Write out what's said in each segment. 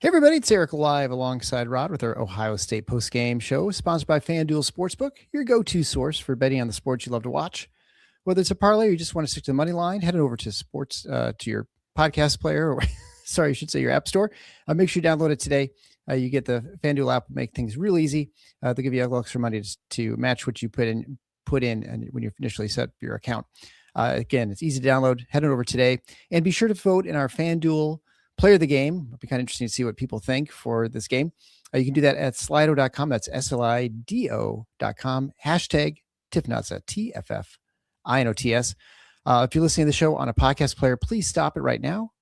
Hey everybody, it's Eric live alongside Rod with our Ohio State post-game show, sponsored by Fanduel Sportsbook, your go-to source for betting on the sports you love to watch. Whether it's a parlay or you just want to stick to the money line, head on over to sports to your podcast player, or sorry, I should say your app store. Make sure you download it today. You get the Fanduel app, make things real easy. They'll give you a little extra money to match what you put in and when you initially set up your account. Again, it's easy to download. Head on over today and be sure to vote in our Fanduel Player of the Game. It'll be kind of interesting to see what people think for this game. You can do that at slido.com. That's SLIDO.com. Hashtag TIFFNOTS at TFFINOTS. If you're listening to the show on a podcast player, please stop it right now.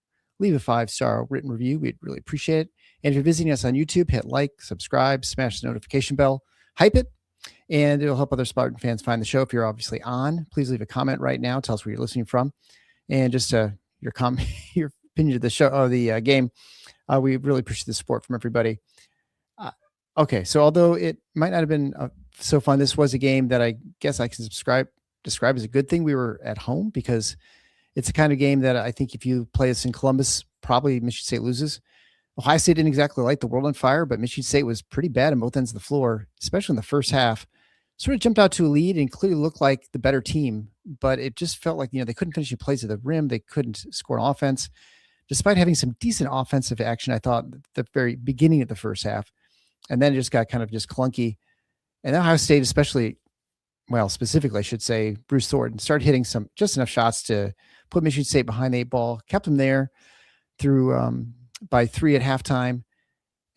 Leave a 5-star written review. We'd really appreciate it. And if you're visiting us on YouTube, hit like, subscribe, smash the notification bell, hype it, and it'll help other Spartan fans find the show. If you're obviously on, please leave a comment right now. Tell us where you're listening from. And just your comment, your opinion of the show or the game. We really appreciate the support from everybody. Okay, so although it might not have been so fun, this was a game that I guess I can describe as a good thing. We were at home because it's the kind of game that I think if you play this in Columbus, probably Michigan State loses. Ohio State didn't exactly light the world on fire, but Michigan State was pretty bad on both ends of the floor, especially in the first half. Sort of jumped out to a lead and clearly looked like the better team, but it just felt like, they couldn't finish the plays at the rim. They couldn't score an offense. Despite having some decent offensive action, I thought at the very beginning of the first half, and then it just got kind of just clunky. And Ohio State, specifically, I should say, Bruce Thornton started hitting just enough shots to put Michigan State behind the 8 ball, kept them there through by 3 at halftime.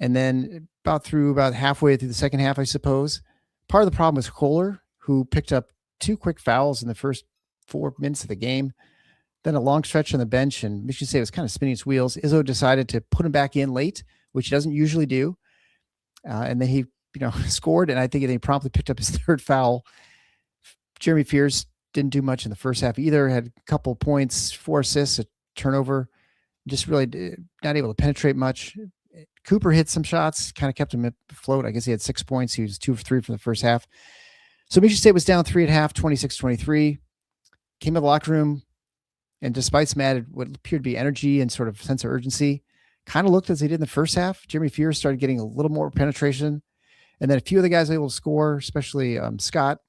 And then about halfway through the second half, I suppose, part of the problem was Kohler, who picked up 2 quick fouls in the first 4 minutes of the game. Then a long stretch on the bench, and Michigan State was kind of spinning its wheels. Izzo decided to put him back in late, which he doesn't usually do. And then he, scored, and I think he promptly picked up his 3rd foul. Jeremy Fears didn't do much in the first half either. Had a couple points, 4 assists, a turnover. Just really not able to penetrate much. Cooper hit some shots, kind of kept him afloat. I guess he had 6 points. He was 2 of 3 for the first half. So Michigan State was down 3 at half, 26-23. Came to the locker room, and despite some added what appeared to be energy and sort of sense of urgency, kind of looked as they did in the first half. Jeremy Fears started getting a little more penetration. And then a few of the guys were able to score, especially Scott.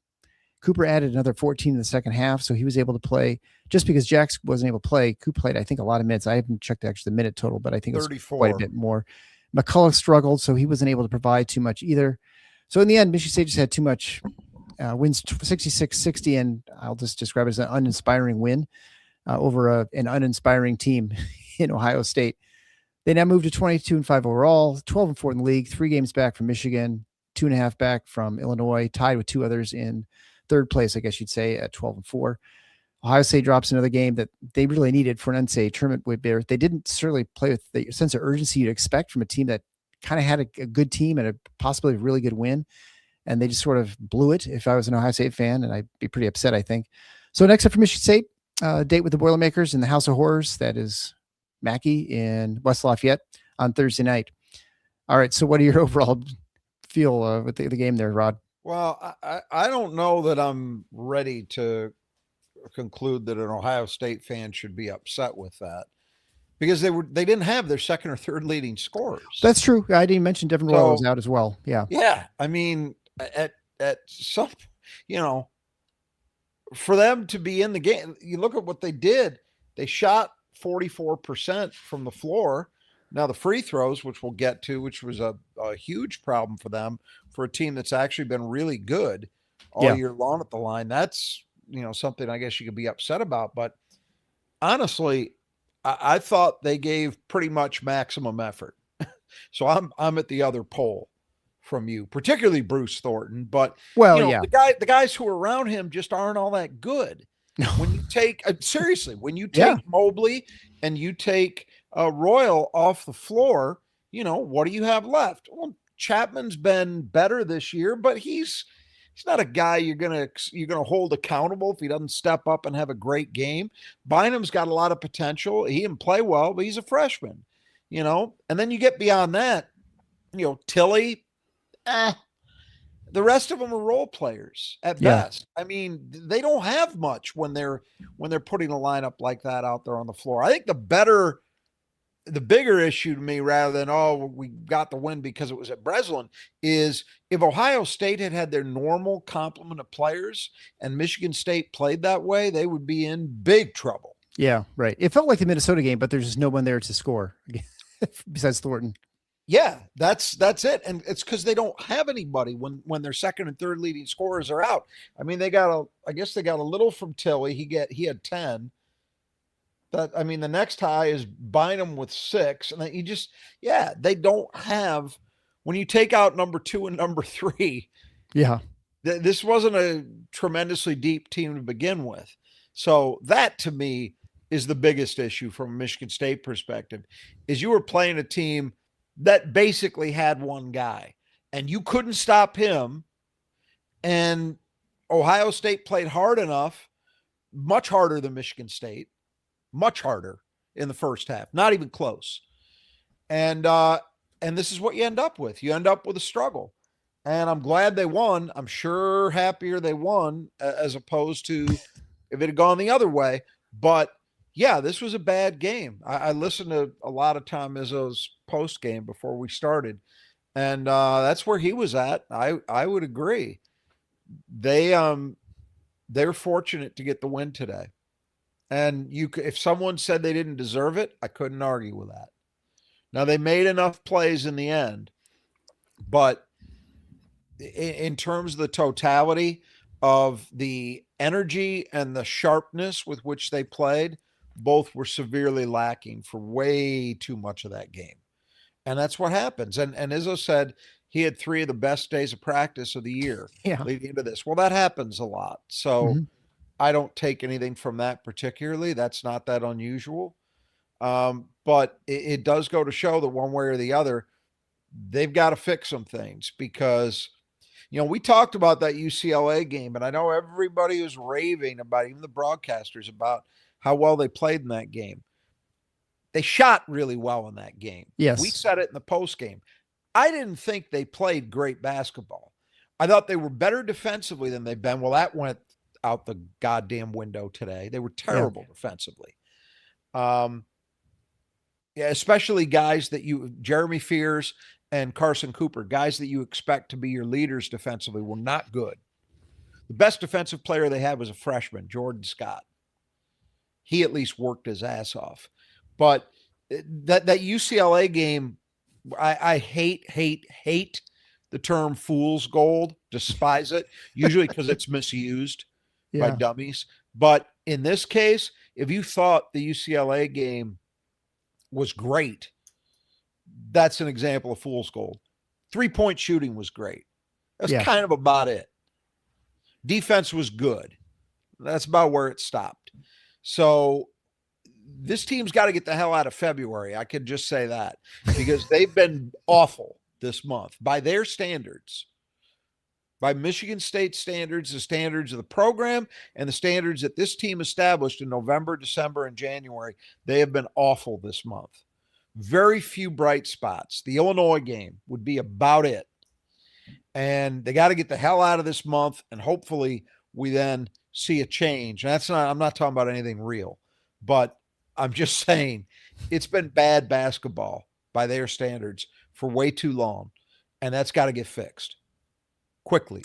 Cooper added another 14 in the second half, so he was able to play. Just because Jax wasn't able to play, Cooper played, I think, a lot of minutes. I haven't checked actually the minute total, but I think it was 34. Quite a bit more. McCullough struggled, so he wasn't able to provide too much either. So in the end, Michigan State just had too much wins 66-60, and I'll just describe it as an uninspiring win over an uninspiring team in Ohio State. They now move to 22-5 overall, 12-4 in the league, 3 games back from Michigan, 2.5 back from Illinois, tied with 2 others in 3rd place, I guess you'd say, at 12-4. Ohio State drops another game that they really needed for an NCAA tournament with bear. They didn't certainly play with the sense of urgency you'd expect from a team that kind of had a good team and a possibly really good win. And they just sort of blew it if I was an Ohio State fan, and I'd be pretty upset, I think. So next up for Michigan State, date with the Boilermakers in the House of Horrors. That is Mackey in West Lafayette on Thursday night. All right. So what are your overall feel with the game there, Rod? Well, I don't know that I'm ready to conclude that an Ohio State fan should be upset with that, because they didn't have their 2nd or 3rd leading scorers. That's true. I didn't mention Devin Royal was out as well. Yeah. Yeah. I mean, at some, for them to be in the game, you look at what they did. They shot 44% from the floor. Now the free throws, which we'll get to, which was a huge problem for them, for a team that's actually been really good all year long at the line. That's, something I guess you could be upset about. But honestly, I thought they gave pretty much maximum effort. So I'm at the other pole from you, particularly Bruce Thornton. But the guys who are around him just aren't all that good. No. When you take seriously, when you take Mobley and you take Royal off the floor, what do you have left? Well, Chapman's been better this year, but he's not a guy you're gonna hold accountable if he doesn't step up and have a great game. Bynum's got a lot of potential. He didn't play well, but he's a freshman, And then you get beyond that, Tilly, the rest of them are role players at best. I mean, they don't have much when they're putting a lineup like that out there on the floor. I think the better the bigger issue to me, rather than, oh, we got the win because it was at Breslin, is if Ohio State had their normal complement of players and Michigan State played that way, they would be in big trouble. Yeah, right. It felt like the Minnesota game, but there's just no one there to score besides Thornton. Yeah, that's it. And it's because they don't have anybody when their second and third leading scorers are out. I mean, I guess they got a little from Tilly. He had 10. The next high is Bynum with 6. And then they don't have, when you take out number 2 and number 3. Yeah. This wasn't a tremendously deep team to begin with. So that, to me, is the biggest issue from a Michigan State perspective, is you were playing a team that basically had one guy and you couldn't stop him. And Ohio State played hard enough, much harder than Michigan State, much harder in the first half, not even close. And this is what you end up with. You end up with a struggle. And I'm glad they won. I'm sure happier they won as opposed to if it had gone the other way. But yeah, this was a bad game. I listened to a lot of Tom Izzo's post game before we started, and that's where he was at. I would agree. They're fortunate to get the win today, and if someone said they didn't deserve it, I couldn't argue with that. Now they made enough plays in the end, but in terms of the totality of the energy and the sharpness with which they played, both were severely lacking for way too much of that game. And that's what happens. And Izzo said he had 3 of the best days of practice of the year leading into this. Well, that happens a lot. So I don't take anything from that particularly. That's not that unusual. But it does go to show that one way or the other, they've got to fix some things because, we talked about that UCLA game, and I know everybody was raving about, even the broadcasters, about how well they played in that game. They shot really well in that game. Yes. We said it in the post game. I didn't think they played great basketball. I thought they were better defensively than they've been. Well, that went out the goddamn window today. They were terrible defensively. Especially guys that Jeremy Fears and Carson Cooper, guys that you expect to be your leaders defensively, were not good. The best defensive player they had was a freshman, Jordan Scott. He at least worked his ass off. But that UCLA game, I hate the term fool's gold, despise it, usually because it's misused by dummies. But in this case, if you thought the UCLA game was great, that's an example of fool's gold. 3-point shooting was great. That's kind of about it. Defense was good. That's about where it stopped. So this team's got to get the hell out of February. I could just say that because they've been awful this month by their standards, by Michigan State standards, the standards of the program and the standards that this team established in November, December, and January. They have been awful this month. Very few bright spots. The Illinois game would be about it. And they got to get the hell out of this month. And hopefully we then see a change. And I'm not talking about anything real, but I'm just saying it's been bad basketball by their standards for way too long. And that's got to get fixed quickly.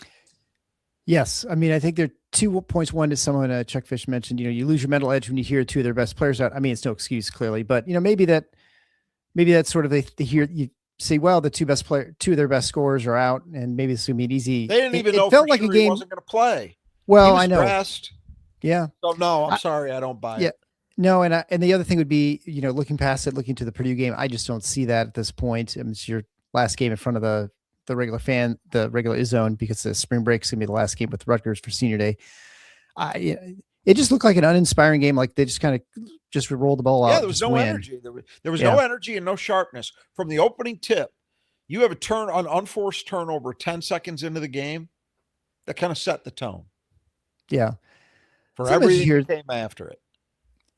Yes. I mean, I think there are 2 points. One is someone, Chuck Fish mentioned, you lose your mental edge when you hear 2 of their best players out. I mean, it's no excuse clearly, but maybe that's sort of they hear you say, well, the 2 of their best scorers are out and maybe this would be an easy. They didn't even know it felt like sure a game he wasn't going to play. Well, I know. Dressed. Yeah. So no, I'm sorry. I don't buy it. No. And the other thing would be, looking past it, looking to the Purdue game, I just don't see that at this point. It's your last game in front of the regular fan, the regular zone, because the spring break is going to be the last game with Rutgers for senior day. It just looked like an uninspiring game. Like they just kind of just rolled the ball out. Yeah, there was no energy. There was no energy and no sharpness from the opening tip. You have an unforced turnover 10 seconds into the game. That kind of set the tone. Yeah. For everything that came after it.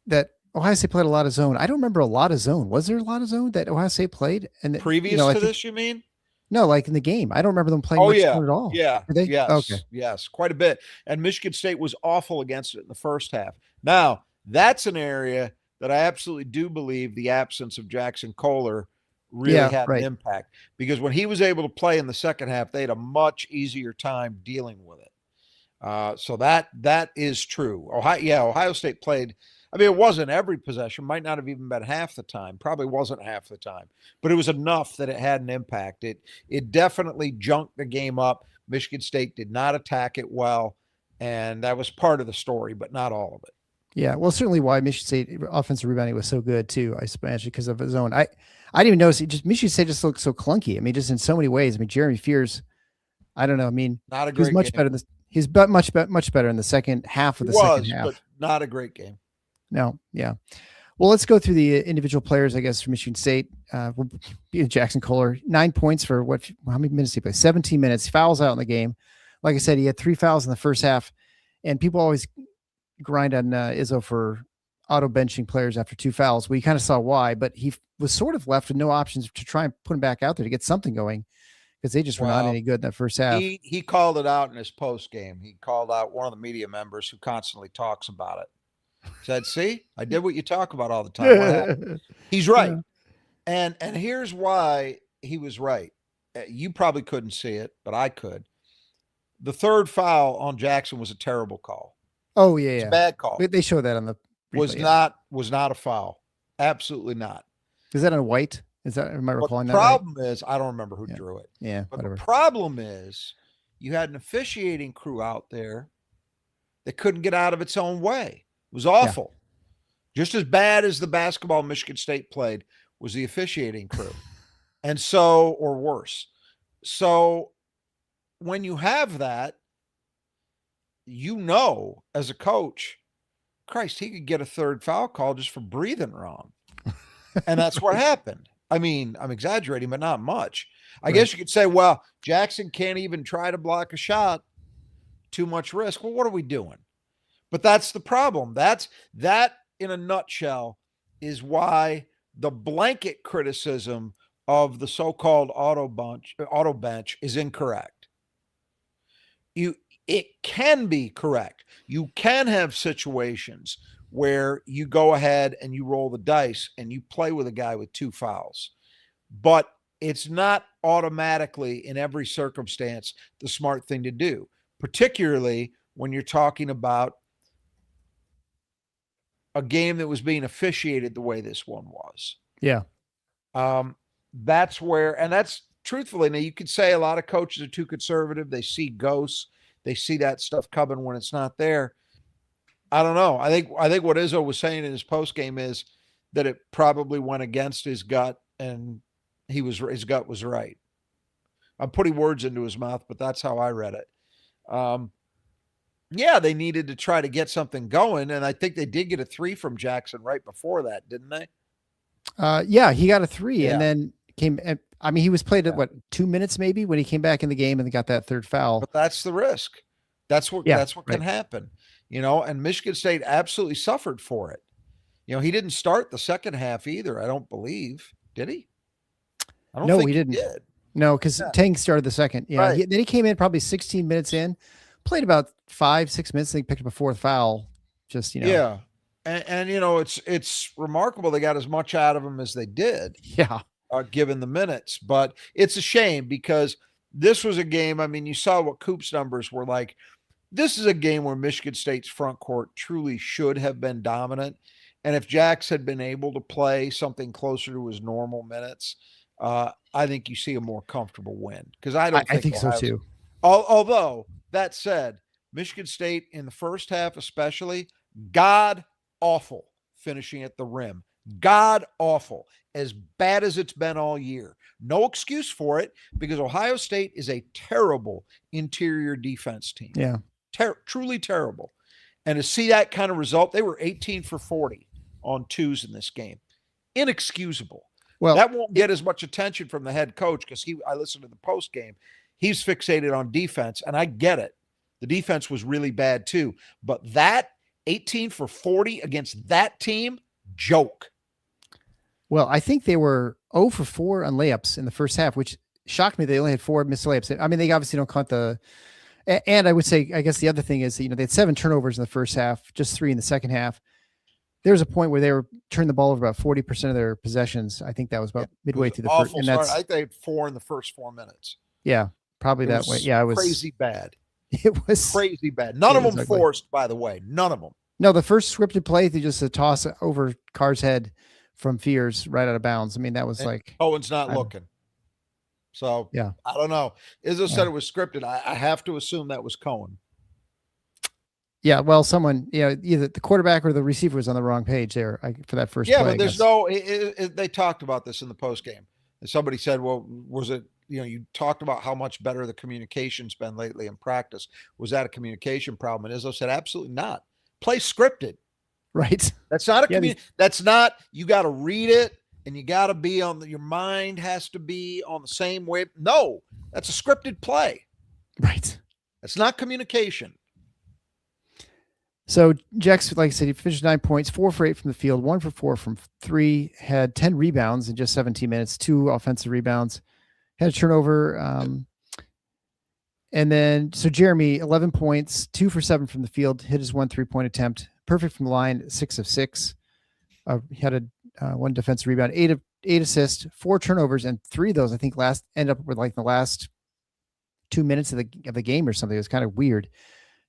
That Ohio State played a lot of zone. I don't remember a lot of zone. Was there a lot of zone that Ohio State played? And previous to this, you mean? No, like in the game. I don't remember them playing much zone at all. Yeah. Yes. Okay. Yes. Quite a bit. And Michigan State was awful against it in the first half. Now, that's an area that I absolutely do believe the absence of Jackson Kohler really had an impact, because when he was able to play in the second half, they had a much easier time dealing with it. So that is true. Ohio State played. I mean, it wasn't every possession, might not have even been half the time, probably wasn't half the time, but it was enough that it had an impact. It definitely junked the game up. Michigan State did not attack it well, and that was part of the story, but not all of it. Yeah, well, certainly why Michigan State offensive rebounding was so good too, I suppose, because of his own. I didn't even notice it. Just Michigan State just looked so clunky. I mean, just in so many ways. I mean, Jeremy Fears, I don't know. I mean, not a great he's much game. better. He's much better in the second half of the second half. But not a great game. No, yeah. Well, let's go through the individual players, I guess, for Michigan State. Jackson Kohler, 9 points for how many minutes did he play? 17 minutes. Fouls out in the game. Like I said, he had 3 fouls in the first half, and people always grind on Izzo for auto benching players after 2 fouls. We kind of saw why, but he was sort of left with no options to try and put him back out there to get something going, because they just were not any good in that first half. He called it out in his post game. He called out one of the media members who constantly talks about it. Said, "See, I did what you talk about all the time." He's right. Yeah. And here's why he was right. You probably couldn't see it, but I could. The third foul on Jackson was a terrible call. Oh yeah, it's a bad call. They showed that on the replay, was not a foul. Absolutely not. Is that on white? Is that, am I recalling that? The problem is, I don't remember who drew it. Yeah, but whatever. The problem is, you had an officiating crew out there that couldn't get out of its own way. It was awful. Yeah. Just as bad as the basketball Michigan State played was the officiating crew. And so, or worse. So when you have that, as a coach, Christ, he could get a third foul call just for breathing wrong. And that's what happened. I mean, I'm exaggerating, but not much. I guess you could say, well, Jackson can't even try to block a shot. Too much risk. Well, what are we doing? But that's the problem. That in a nutshell is why the blanket criticism of the so-called auto bench is incorrect. It can be correct. You can have situations where you go ahead and you roll the dice and you play with a guy with 2 fouls. But it's not automatically in every circumstance the smart thing to do, particularly when you're talking about a game that was being officiated the way this one was. Yeah. That's where, and that's truthfully, now you could say a lot of coaches are too conservative. They see ghosts. They see that stuff coming when it's not there. I don't know. I think what Izzo was saying in his post game is that it probably went against his gut, and his gut was right. I'm putting words into his mouth, but that's how I read it. Yeah, they needed to try to get something going, and I think they did get a 3 from Jackson right before that, didn't they? Yeah, he got a 3, and then came. I mean, he was played at 2 minutes maybe when he came back in the game and got that third foul. But that's the risk. That's what can happen, and Michigan State absolutely suffered for it. He didn't start the second half either, I don't believe. Did he? I don't think he didn't. He did. No, because Tang started the second. Yeah, right. Then he came in probably 16 minutes in, played about 5-6 minutes. They picked up a 4th foul. Just yeah, and it's remarkable they got as much out of him as they did. Yeah, given the minutes, but it's a shame because this was a game. I mean, you saw what Coop's numbers were like. This is a game where Michigan State's front court truly should have been dominant, and if Jax had been able to play something closer to his normal minutes, I think you see a more comfortable win. Because I think so too. Although that said, Michigan State in the first half, especially, god awful finishing at the rim. God awful, as bad as it's been all year. No excuse for it, because Ohio State is a terrible interior defense team. Yeah, truly terrible. And to see that kind of result, they were 18 for 40 on 2s in this game. Inexcusable. Well, that won't get as much attention from the head coach because I listened to the post game. He's fixated on defense, and I get it. The defense was really bad too. But that 18 for 40 against that team, joke. Well, I think they were 0 for 4 on layups in the first half, which shocked me. They only had 4 missed layups. I mean, they obviously don't count and I would say, I guess the other thing is, they had 7 turnovers in the first half, just 3 in the second half. there was a point where they were turning the ball over about 40% of their possessions. I think that was about midway through the first. And that's, I think they had 4 in the first 4 minutes. Yeah, probably that way. Yeah, it was crazy bad. It was crazy bad. None of them forced, by the way. None of them. No, the first scripted play, they just a toss over Carr's head from Fears right out of bounds. I mean, that was like Owen's not looking. So yeah, I don't know. Izzo said it was scripted. I have to assume that was Cohen. Yeah, well, someone, either the quarterback or the receiver was on the wrong page there for that first play. Yeah, but there's they talked about this in the post game. And somebody said, well, was it, you talked about how much better the communication's been lately in practice. Was that a communication problem? And Izzo said, absolutely not. Play scripted. Right. That's not that's not, you got to read it and you got to be your mind has to be on the same wave. No, that's a scripted play. Right. That's not communication. So Jex, like I said, he finished 9 points, 4 for 8 from the field, 1 for 4 from 3, had 10 rebounds in just 17 minutes, 2 offensive rebounds, had a turnover. And then, so Jeremy, 11 points, 2 for 7 from the field, hit his 1 3-point attempt, perfect from the line, 6 of 6. He had a 1 defensive rebound, 8 assists, 4 turnovers, and 3 of those, I think, end up with like the last 2 minutes of the game or something. It was kind of weird.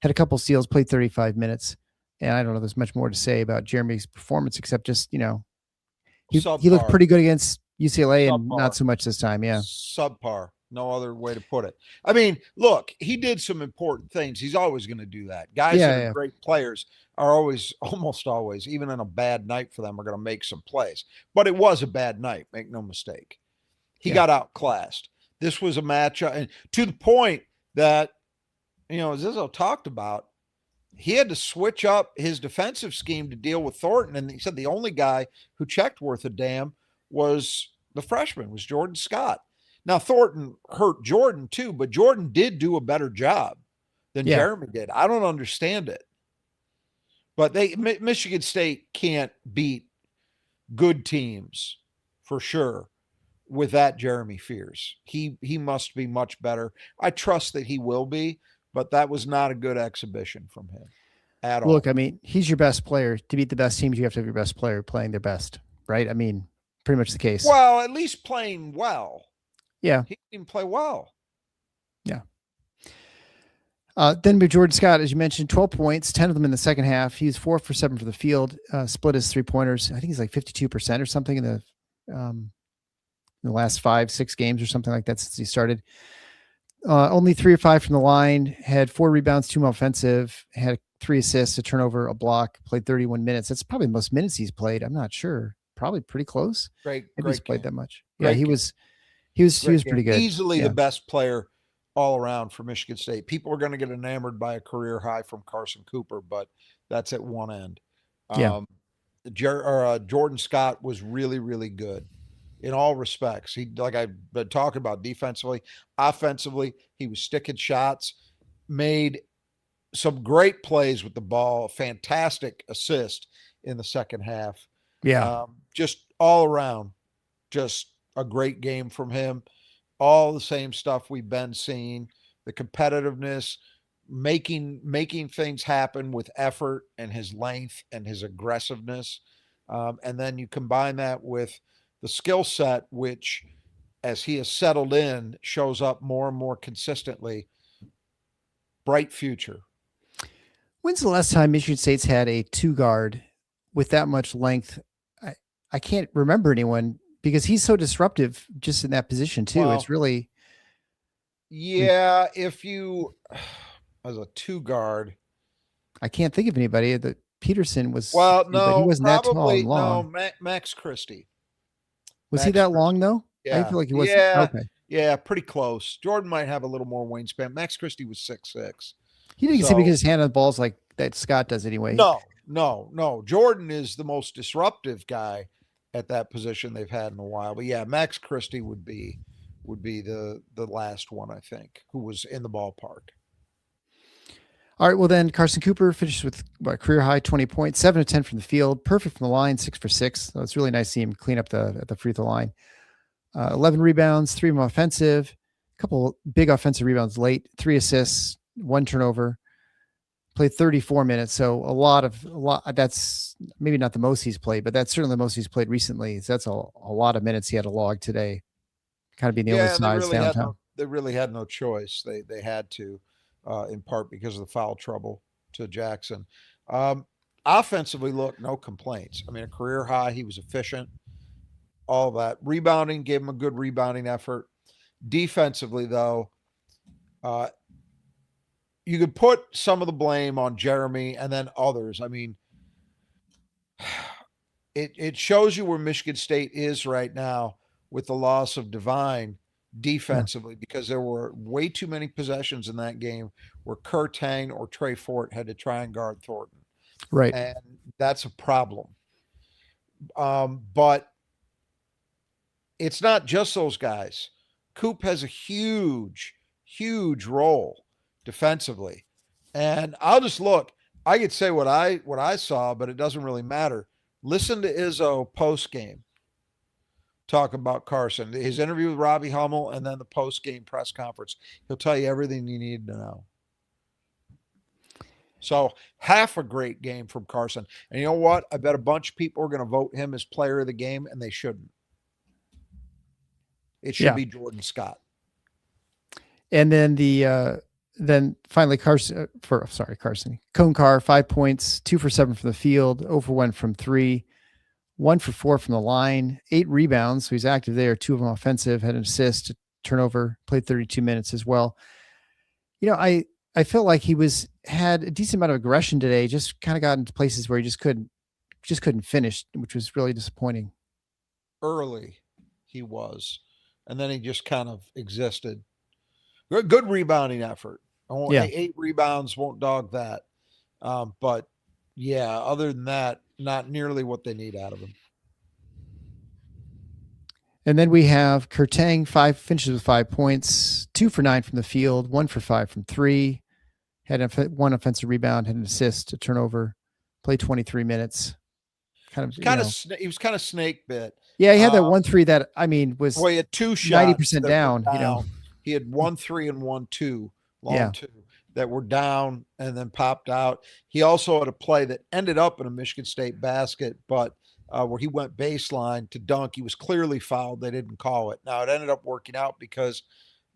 Had a couple steals, played 35 minutes. And I don't know, there's much more to say about Jeremy's performance, except just, he looked pretty good against UCLA and not so much this time. Yeah. Subpar. No other way to put it. I mean, look, he did some important things. He's always going to do that. Guys that are great players are almost always, even on a bad night for them, are going to make some plays. But it was a bad night, make no mistake. He got outclassed. This was a matchup, and to the point that, as Izzo talked about, he had to switch up his defensive scheme to deal with Thornton. And he said the only guy who checked worth a damn was the freshman, was Jordan Scott. Now, Thornton hurt Jordan too, but Jordan did do a better job than Jeremy did. I don't understand it. But Michigan State can't beat good teams for sure with that Jeremy Fears. He must be much better. I trust that he will be. But that was not a good exhibition from him at all. Look, I mean, he's your best player. To beat the best teams, you have to have your best player playing their best, right? I mean, pretty much the case. Well, at least playing well. Yeah. He didn't play well. Yeah. Then with Jordan Scott, as you mentioned, 12 points, 10 of them in the second half. He was 4 for 7 for the field, split his 3-pointers. I think he's like 52% or something in the last 5-6 games or something like that since he started. Only 3 or 5 from the line, had 4 rebounds, 2 offensive, had 3 assists, a turnover, a block, played 31 minutes. That's probably the most minutes he's played. I'm not sure. Probably pretty close. Great. He's played that much. Great he was pretty good. Easily the best player all around for Michigan State. People are going to get enamored by a career high from Carson Cooper, but that's at one end. Jordan Scott was really, really good in all respects. He, like I've been talking about, defensively, offensively, he was sticking shots, made some great plays with the ball, a fantastic assist in the second half. Yeah. Just all around, just a great game from him. All the same stuff we've been seeing, the competitiveness, making things happen with effort and his length and his aggressiveness. And then you combine that with the skill set, which, as he has settled in, shows up more and more consistently. Bright future. When's the last time Michigan State's had a 2-guard with that much length? I can't remember anyone, because he's so disruptive just in that position too. Well, it's really. Yeah. If you, as a 2-guard, I can't think of anybody. That Peterson was. Well, no, he wasn't that tall and long. No, Max Christie. Was he that long though? Yeah. I feel like he was. Yeah. Okay. Yeah, pretty close. Jordan might have a little more wingspan. Max Christie was 6'6". He didn't seem to get his hand on the balls like that Scott does anyway. No. Jordan is the most disruptive guy at that position they've had in a while. But yeah, Max Christie would be the last one, I think, who was in the ballpark. All right, well then Carson Cooper finished with a career high 20 points, 7 of 10 from the field, perfect from the line, 6 for 6. So it's really nice to see him clean up at the free throw line. 11 rebounds, 3 of them offensive, a couple big offensive rebounds late, 3 assists, 1 turnover. played 34 minutes. So a lot. That's maybe not the most he's played, but that's certainly the most he's played recently. So that's a lot of minutes he had to log today. Kind of being the only Yeah, size downtown. they really had no choice. They had to, in part because of the foul trouble to Jackson. Offensively, look, no complaints. I mean, a career high. He was efficient. All that rebounding gave him a good rebounding effort. Defensively, though, you could put some of the blame on Jeremy and then others. I mean, it shows you where Michigan State is right now with the loss of Divine defensively, because there were way too many possessions in that game where Kurt Hang or Trey Fort had to try and guard Thornton. Right. And that's a problem. But it's not just those guys. Coop has a huge role defensively. And I'll just look. I could say what I saw, but it doesn't really matter. Listen to Izzo post game talk about Carson, his interview with Robbie Hummel, and then the post game press conference. He'll tell you everything you need to know. So half a great game from Carson. And you know what? I bet a bunch of people are going to vote him as player of the game, and they shouldn't. It should be Jordan Scott. And then then finally Carson. Konkar, 5 points, 2 for 7 from the field, 0 for 1 from 3, 1 for 4 from the line, 8 rebounds. So he's active there. 2 of them offensive, had an assist, a turnover, played 32 minutes as well. You know, I felt like he had a decent amount of aggression today. Just kind of got into places where he just couldn't finish, which was really disappointing. Early, he was, and then he just kind of existed. Good rebounding effort. 8 rebounds, won't dog that. But yeah, other than that, not nearly what they need out of him. And then we have Kurtang, finishes with 5 points, 2 for 9 from the field, 1 for 5 from 3, had 1 offensive rebound, had an assist, a turnover, played 23 minutes. He was kind of snake bit. Yeah, he had that 1-3 that, I mean, was he had 2 shots 90% down, you know. He had 1-3 and 1-2, long 2 that were down and then popped out. He also had a play that ended up in a Michigan State basket, but where he went baseline to dunk. He was clearly fouled. They didn't call it. Now, it ended up working out because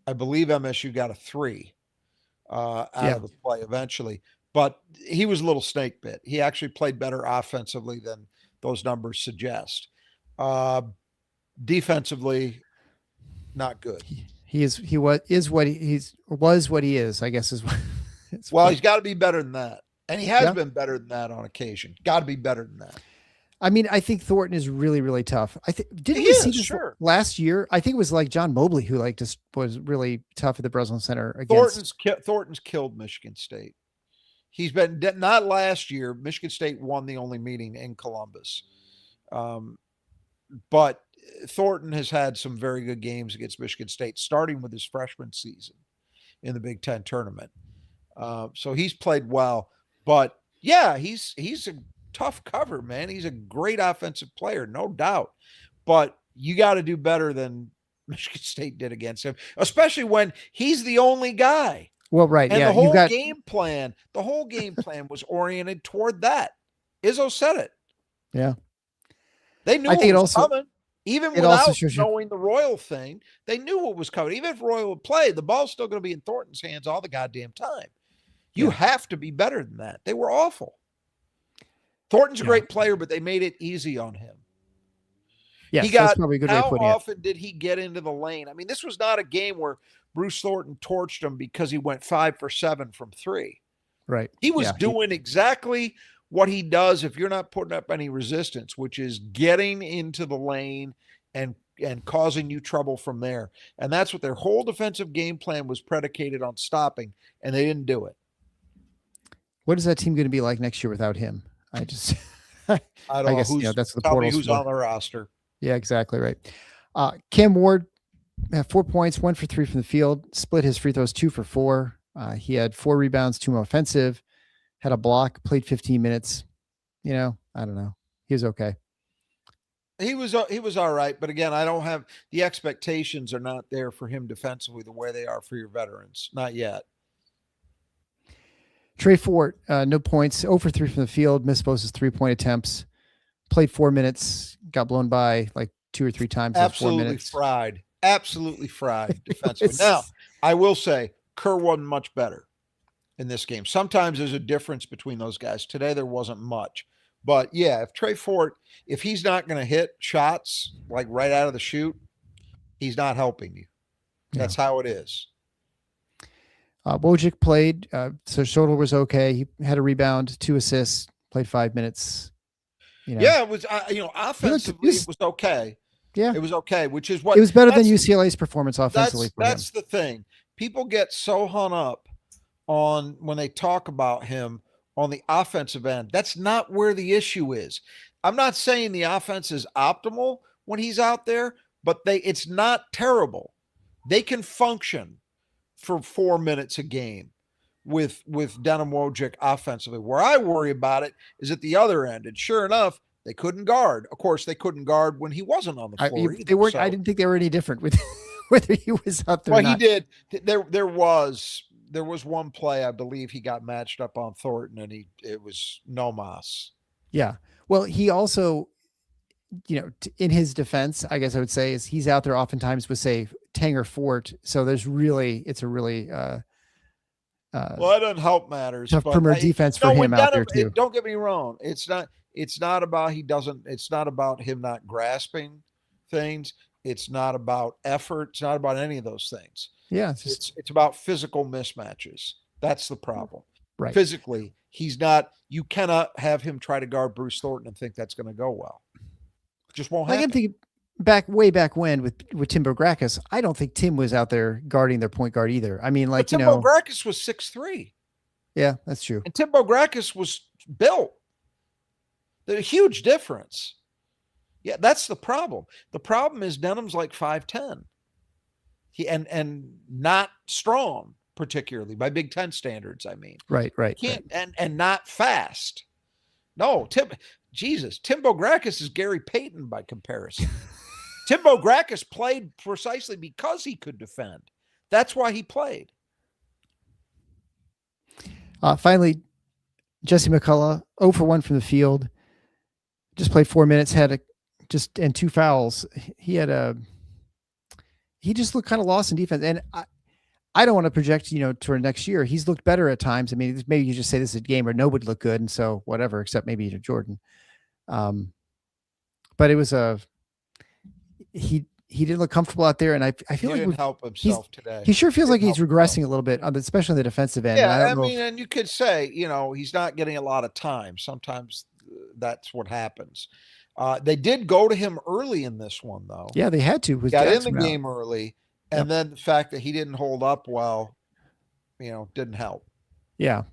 I believe MSU got a 3 out of the play eventually. But he was a little snake bit. He actually played better offensively than those numbers suggest. Defensively, not good. He was what he is, I guess is what. Well, he's got to be better than that. And he has been better than that on occasion. Got to be better than that. I mean, I think Thornton is really, really tough. Didn't we see this last year? I think it was like John Mobley who just was really tough at the Breslin Center against. Thornton's killed Michigan State. He's been not last year. Michigan State won the only meeting in Columbus. But Thornton has had some very good games against Michigan State, starting with his freshman season in the Big Ten tournament. So he's played well, but yeah, he's a tough cover, man. He's a great offensive player, no doubt, but you got to do better than Michigan State did against him, especially when he's the only guy. Well, right. And the whole game plan was oriented toward that. Izzo said it. Yeah. They knew it was coming. Even without knowing the Royal thing, they knew what was coming. Even if Royal would play, the ball's still going to be in Thornton's hands all the goddamn time. You have to be better than that. They were awful. Thornton's a great player, but they made it easy on him. Yes, that's probably a good way of putting it. How often did he get into the lane? I mean, this was not a game where Bruce Thornton torched him because he went 5 for 7 from 3. Right. He was doing exactly what he does if you're not putting up any resistance, which is getting into the lane and causing you trouble from there. And that's what their whole defensive game plan was predicated on stopping, and they didn't do it. What is that team going to be like next year without him? I guess that's the portal. Who's on the roster? Yeah, exactly right. Cam Ward had 4 points, 1 for 3 from the field, split his free throws 2 for 4. He had 4 rebounds, 2 more offensive, had a block, played 15 minutes. You know, I don't know. He was okay. He was all right, but again, I don't have the expectations are not there for him defensively the way they are for your veterans. Not yet. Trey Fort, no points, 0 for 3 from the field, missed both his 3-point attempts, played 4 minutes, got blown by like 2 or 3 times in 4 minutes. Absolutely fried defensively. Now, I will say Kerr wasn't much better in this game. Sometimes there's a difference between those guys. Today, there wasn't much. But yeah, if Trey Fort, if he's not going to hit shots like right out of the chute, he's not helping you. That's how it is. Wojcik played, so shoulder was okay. He had a rebound, 2 assists, played 5 minutes. Yeah, it was, offensively, it was okay. Yeah. It was okay, which is what it was better than UCLA's performance offensively. That's the thing. People get so hung up on when they talk about him on the offensive end. That's not where the issue is. I'm not saying the offense is optimal when he's out there, but it's not terrible. They can function for 4 minutes a game with Denim Wojcik offensively. Where I worry about it is at the other end. And sure enough, they couldn't guard. Of course, they couldn't guard when he wasn't on the floor. They weren't. So. I didn't think they were any different with whether he was up there. Well, he did. There was one play, I believe he got matched up on Thornton, and it was no mas. Yeah. Well, he also, in his defense, I guess I would say, is he's out there oftentimes with, say, Tang or Fort. So it's a really well, that doesn't help matters. Tough perimeter defense for him out there too. Don't get me wrong. It's not about it's not about him not grasping things. It's not about effort. It's not about any of those things. Yeah. It's about physical mismatches. That's the problem. Right. Physically, he's not, you cannot have him try to guard Bruce Thornton and think that's going to go well. Just won't happen. I'm thinking way back when with Tim Bograkis, I don't think Tim was out there guarding their point guard either. I mean, Tim Bograkis was 6'3". Yeah, that's true. And Tim Bograkis was built. There's a huge difference. Yeah, that's the problem. The problem is Denham's like 5'10". And not strong, particularly by Big Ten standards. I mean, right. And not fast. No, Tim Bograkis is Gary Payton by comparison. Tim Bograkis played precisely because he could defend. That's why he played. Finally, Jesse McCullough, 0 for 1 from the field. Just played 4 minutes, and 2 fouls. He just looked kind of lost in defense. And I don't want to project, toward next year. He's looked better at times. I mean, maybe you just say this is a game where nobody looked good. And so whatever, except maybe Jordan. But it was he didn't look comfortable out there. And I feel he like didn't help himself today. He sure feels like he's regressing a little bit, especially on the defensive end. Yeah. And you could say, he's not getting a lot of time. Sometimes that's what happens. They did go to him early in this one, though. Yeah, they had to. Got in the game early, and then the fact that he didn't hold up well, didn't help. Yeah.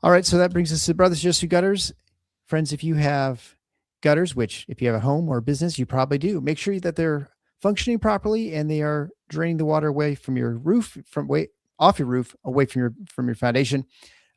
All right, so that brings us to Brothers Just Do Gutters. Friends, if you have gutters, which if you have a home or a business, you probably do, make sure that they're functioning properly and they are draining the water away from your roof, off your roof, away from your foundation.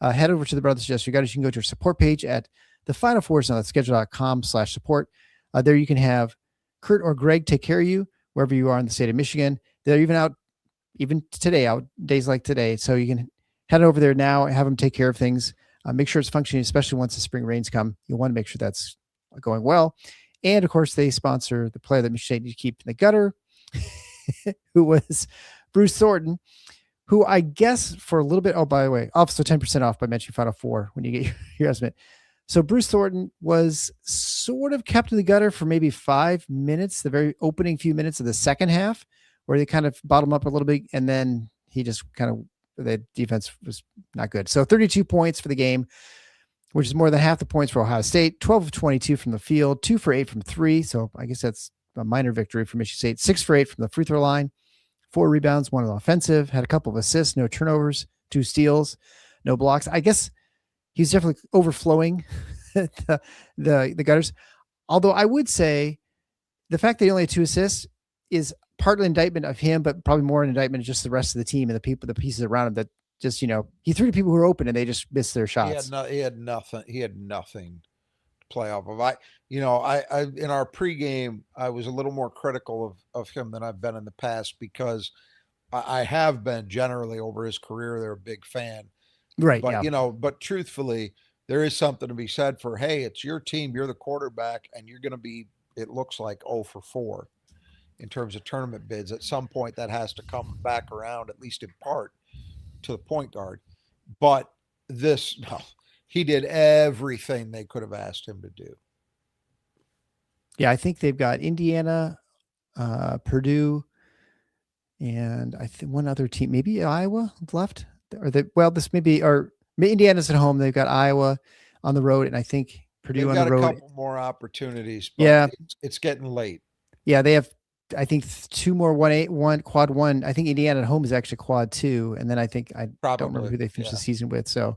Head over to the Brothers Just Do Gutters. You can go to our support page at the Final Fours on schedule.com/support. There you can have Kurt or Greg take care of you wherever you are in the state of Michigan. They're even today, out days like today. So you can head over there now and have them take care of things. Make sure it's functioning, especially once the spring rains come. You'll want to make sure that's going well. And of course, they sponsor the player that Michigan needs to keep in the gutter, who was Bruce Thornton, who I guess for a little bit, oh, by the way, also 10% off by mentioning Final Four when you get your estimate. So Bruce Thornton was sort of kept in the gutter for maybe 5 minutes, the very opening few minutes of the second half, where they kind of bottomed up a little bit, and then he just the defense was not good. So 32 points for the game, which is more than half the points for Ohio State, 12 of 22 from the field, 2 for 8 from 3. So I guess that's a minor victory for Michigan State, 6 for 8 from the free throw line, 4 rebounds, 1 on offensive, had a couple of assists, no turnovers, 2 steals, no blocks. I guess he's definitely overflowing the gutters. Although I would say the fact that he only had 2 assists is partly indictment of him, but probably more an indictment of just the rest of the team and the pieces around him that just, he threw to people who were open and they just missed their shots. He had nothing to play off of. I in our pregame, I was a little more critical of him than I've been in the past because I have been generally over his career. They're a big fan, Right. but Yeah. but truthfully, there is something to be said for, hey, it's your team, you're the quarterback, and you're going to be, it looks like 0 for 4 in terms of tournament bids. At some point, that has to come back around, at least in part, to the point guard. But this, no, he did everything they could have asked him to do. Yeah. I think they've got Indiana, Purdue, and I think one other team, maybe Iowa left. Or this may be, or Indiana's at home. They've got Iowa on the road, and I think Purdue They've on got the a road. couple more opportunities, but Yeah, it's getting late. yeah, they have. I think 2 more 1-8-1 quad 1. I think Indiana at home is actually quad 2, and then I think I don't remember who they finished the season with. So,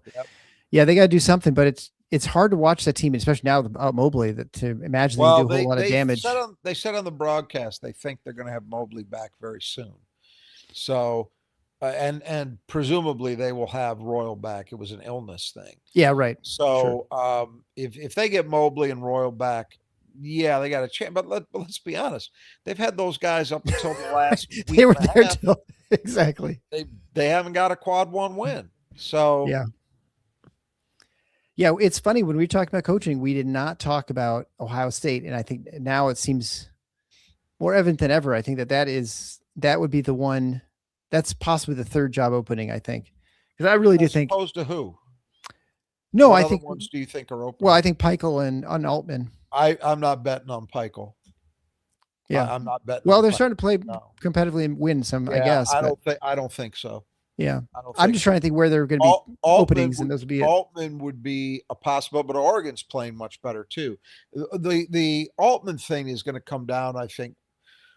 yeah, they got to do something. But it's hard to watch that team, especially now without Mobley. That to imagine they do a whole lot of damage. They said on the broadcast they think they're going to have Mobley back very soon. So, and presumably they will have Royal back. It was an illness thing. Yeah, right. So, if they get Mobley and Royal back, yeah, they got a chance. But let's be honest, they've had those guys up until the last week. They were there till exactly. They haven't got a quad 1 win. So yeah, it's funny when we talked about coaching, we did not talk about Ohio State, and I think now it seems more evident than ever. I think that would be the one. That's possibly the third job opening. I think because I really do think. Opposed to who? No, what I other think ones do you think are open? Well, I think Peichel and Altman. I'm not betting on Peichel. Yeah, I'm not betting. Well, they're starting to play competitively and win some, I guess. I don't think so. Yeah, I'm just trying to think where they're going to be openings, and those would be Altman would be a possible, but Oregon's playing much better too. The Altman thing is going to come down, I think.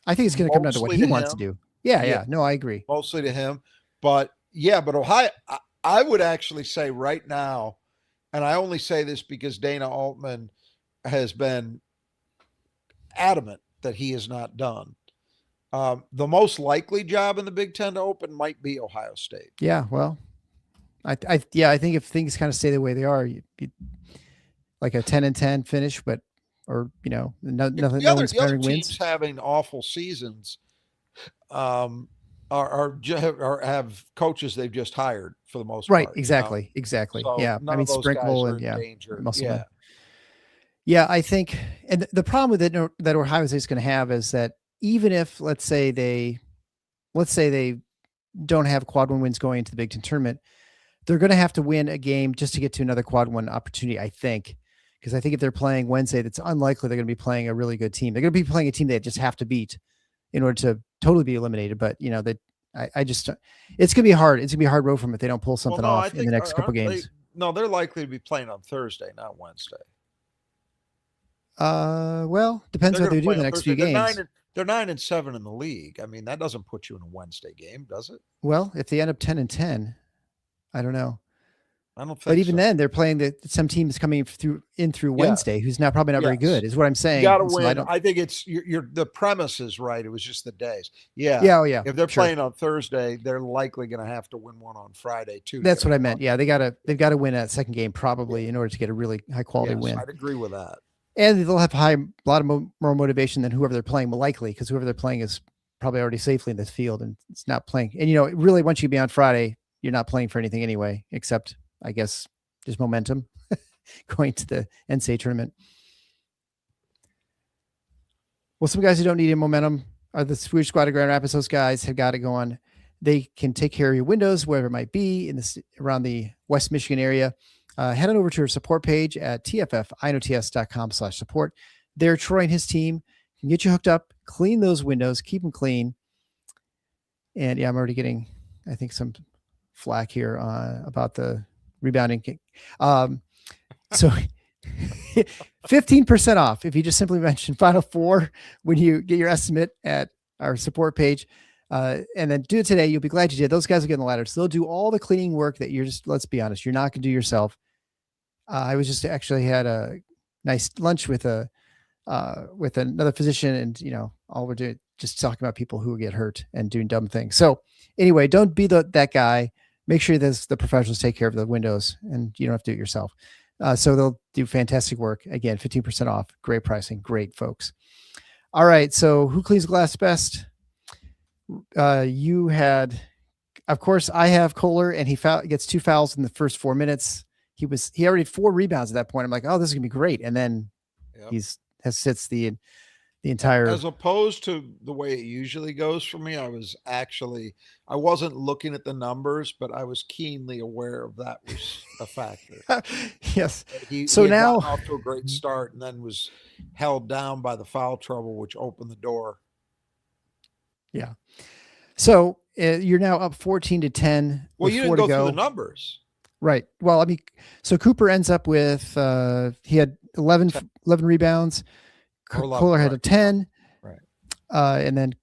I think it's going to come down to what he wants to do. Yeah. No, I agree. Mostly to him, but Ohio. I would actually say right now, and I only say this because Dana Altman has been adamant that he is not done. The most likely job in the Big Ten to open might be Ohio State. Yeah, well, I think if things kind of stay the way they are, you'd be like a 10-10 finish, nothing. The other teams wins. Having awful seasons, have coaches they've just hired for the most part. Right, exactly. So yeah, I mean Sprinkle and danger. Yeah, I think, and the problem with it that Ohio State is going to have is that even if let's say they don't have quad 1 wins going into the Big Ten tournament, they're going to have to win a game just to get to another quad 1 opportunity, I think. Because I think if they're playing Wednesday, that's unlikely they're going to be playing a really good team. They're going to be playing a team they just have to beat in order to totally be eliminated. But it's going to be hard. It's going to be a hard road for them if they don't pull something off in the next couple games. They're likely to be playing on Thursday, not Wednesday. Well, depends what they do in the next few games. They're 9-7 in the league. I mean, that doesn't put you in a Wednesday game, does it? Well, if they end up 10-10, I don't know. I don't think. But even then, they're playing some teams coming through Wednesday, who's probably not very good, is what I'm saying. You got to win. I think it's the premise is right. It was just the days. Yeah. Yeah. Oh, yeah. If they're playing on Thursday, they're likely going to have to win one on Friday too. That's what I meant. Yeah, they've got to win that second game probably in order to get a really high quality win. I'd agree with that. And they'll have a lot of more motivation than whoever they're playing, likely, because whoever they're playing is probably already safely in this field and it's not playing. And, really, once you be on Friday, you're not playing for anything anyway, except, I guess, just momentum going to the NCAA tournament. Well, some guys who don't need any momentum are the Swedish Squad of Grand Rapids. Those guys have got to go on. They can take care of your windows, wherever it might be around the West Michigan area. Head on over to our support page at tffinots.com/support. There, Troy and his team can get you hooked up, clean those windows, keep them clean. And yeah, I'm already getting, I think, some flack here about the rebounding kick. So 15% off if you just simply mention Final Four when you get your estimate at our support page. And then do it today. You'll be glad you did. Those guys will get in the ladder. So they'll do all the cleaning work that let's be honest, you're not going to do yourself. I was just actually had a nice lunch with another physician, and all we're doing just talking about people who get hurt and doing dumb things. So anyway, don't be that guy. Make sure that the professionals take care of the windows and you don't have to do it yourself. So they'll do fantastic work. Again, 15% off, great pricing, great folks. All right. So who cleans glass best? You had, of course, I have Kohler, and he gets 2 fouls in the first 4 minutes. He already had 4 rebounds at that point. I'm like, oh, this is gonna be great, and then Yep. has sits the entire. As opposed to the way it usually goes for me, I wasn't looking at the numbers, but I was keenly aware of that was a factor. Yes. He So had now, gotten off to a great start and then was held down by the foul trouble, which opened the door. yeah. So you're now up 14-10. Well, you didn't go through the numbers. Right. Well, I mean, so Cooper ends up with he had 11 rebounds. Kohler had a 10. Right. And then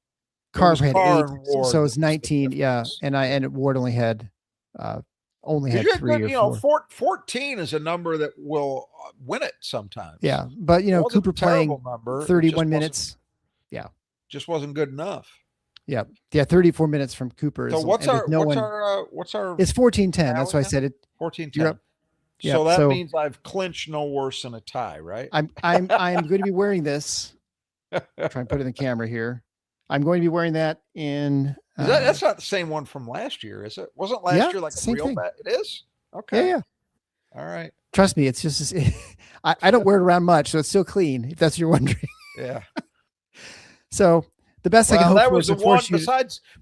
Carver had 8. So it's 19. Yeah. Difference. And Ward only had 3 or 4. 14 is a number that will win it sometimes. Yeah. But, Cooper playing number, 31 minutes. Yeah. Just wasn't good enough. Yeah. Yeah. 34 minutes from Cooper. So what's our it's 14-10. That's why I said it. 14-10. Yeah, so that means I've clinched no worse than a tie, right? I'm going to be wearing this. Try and put it in the camera here. I'm going to be wearing that in. That's not the same one from last year, is it? Wasn't last year like a real bad? It is. Okay. Yeah. All right. Trust me, it's just I don't wear it around much, so it's still clean. If that's what you're wondering. Yeah. So the best I can hope that for was is the one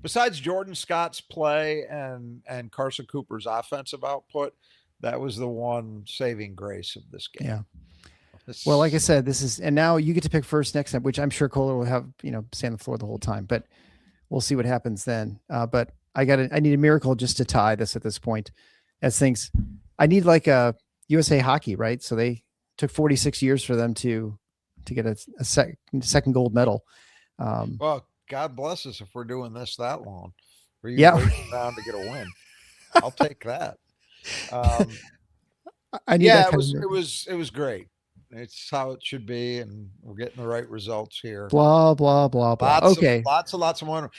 besides Jordan Scott's play and Carson Cooper's offensive output. That was the one saving grace of this game. Yeah. Well, like I said, and now you get to pick first next time, which I'm sure Kohler will have, stay on the floor the whole time, but we'll see what happens then. But I need a miracle just to tie this at this point I need like a USA hockey, right? So they took 46 years for them to get a second gold medal. Well, God bless us if we're doing this that long. We're waiting around to get a win. I'll take that. It was great. It's how it should be, and we're getting the right results here. Blah blah blah blah. Lots of one.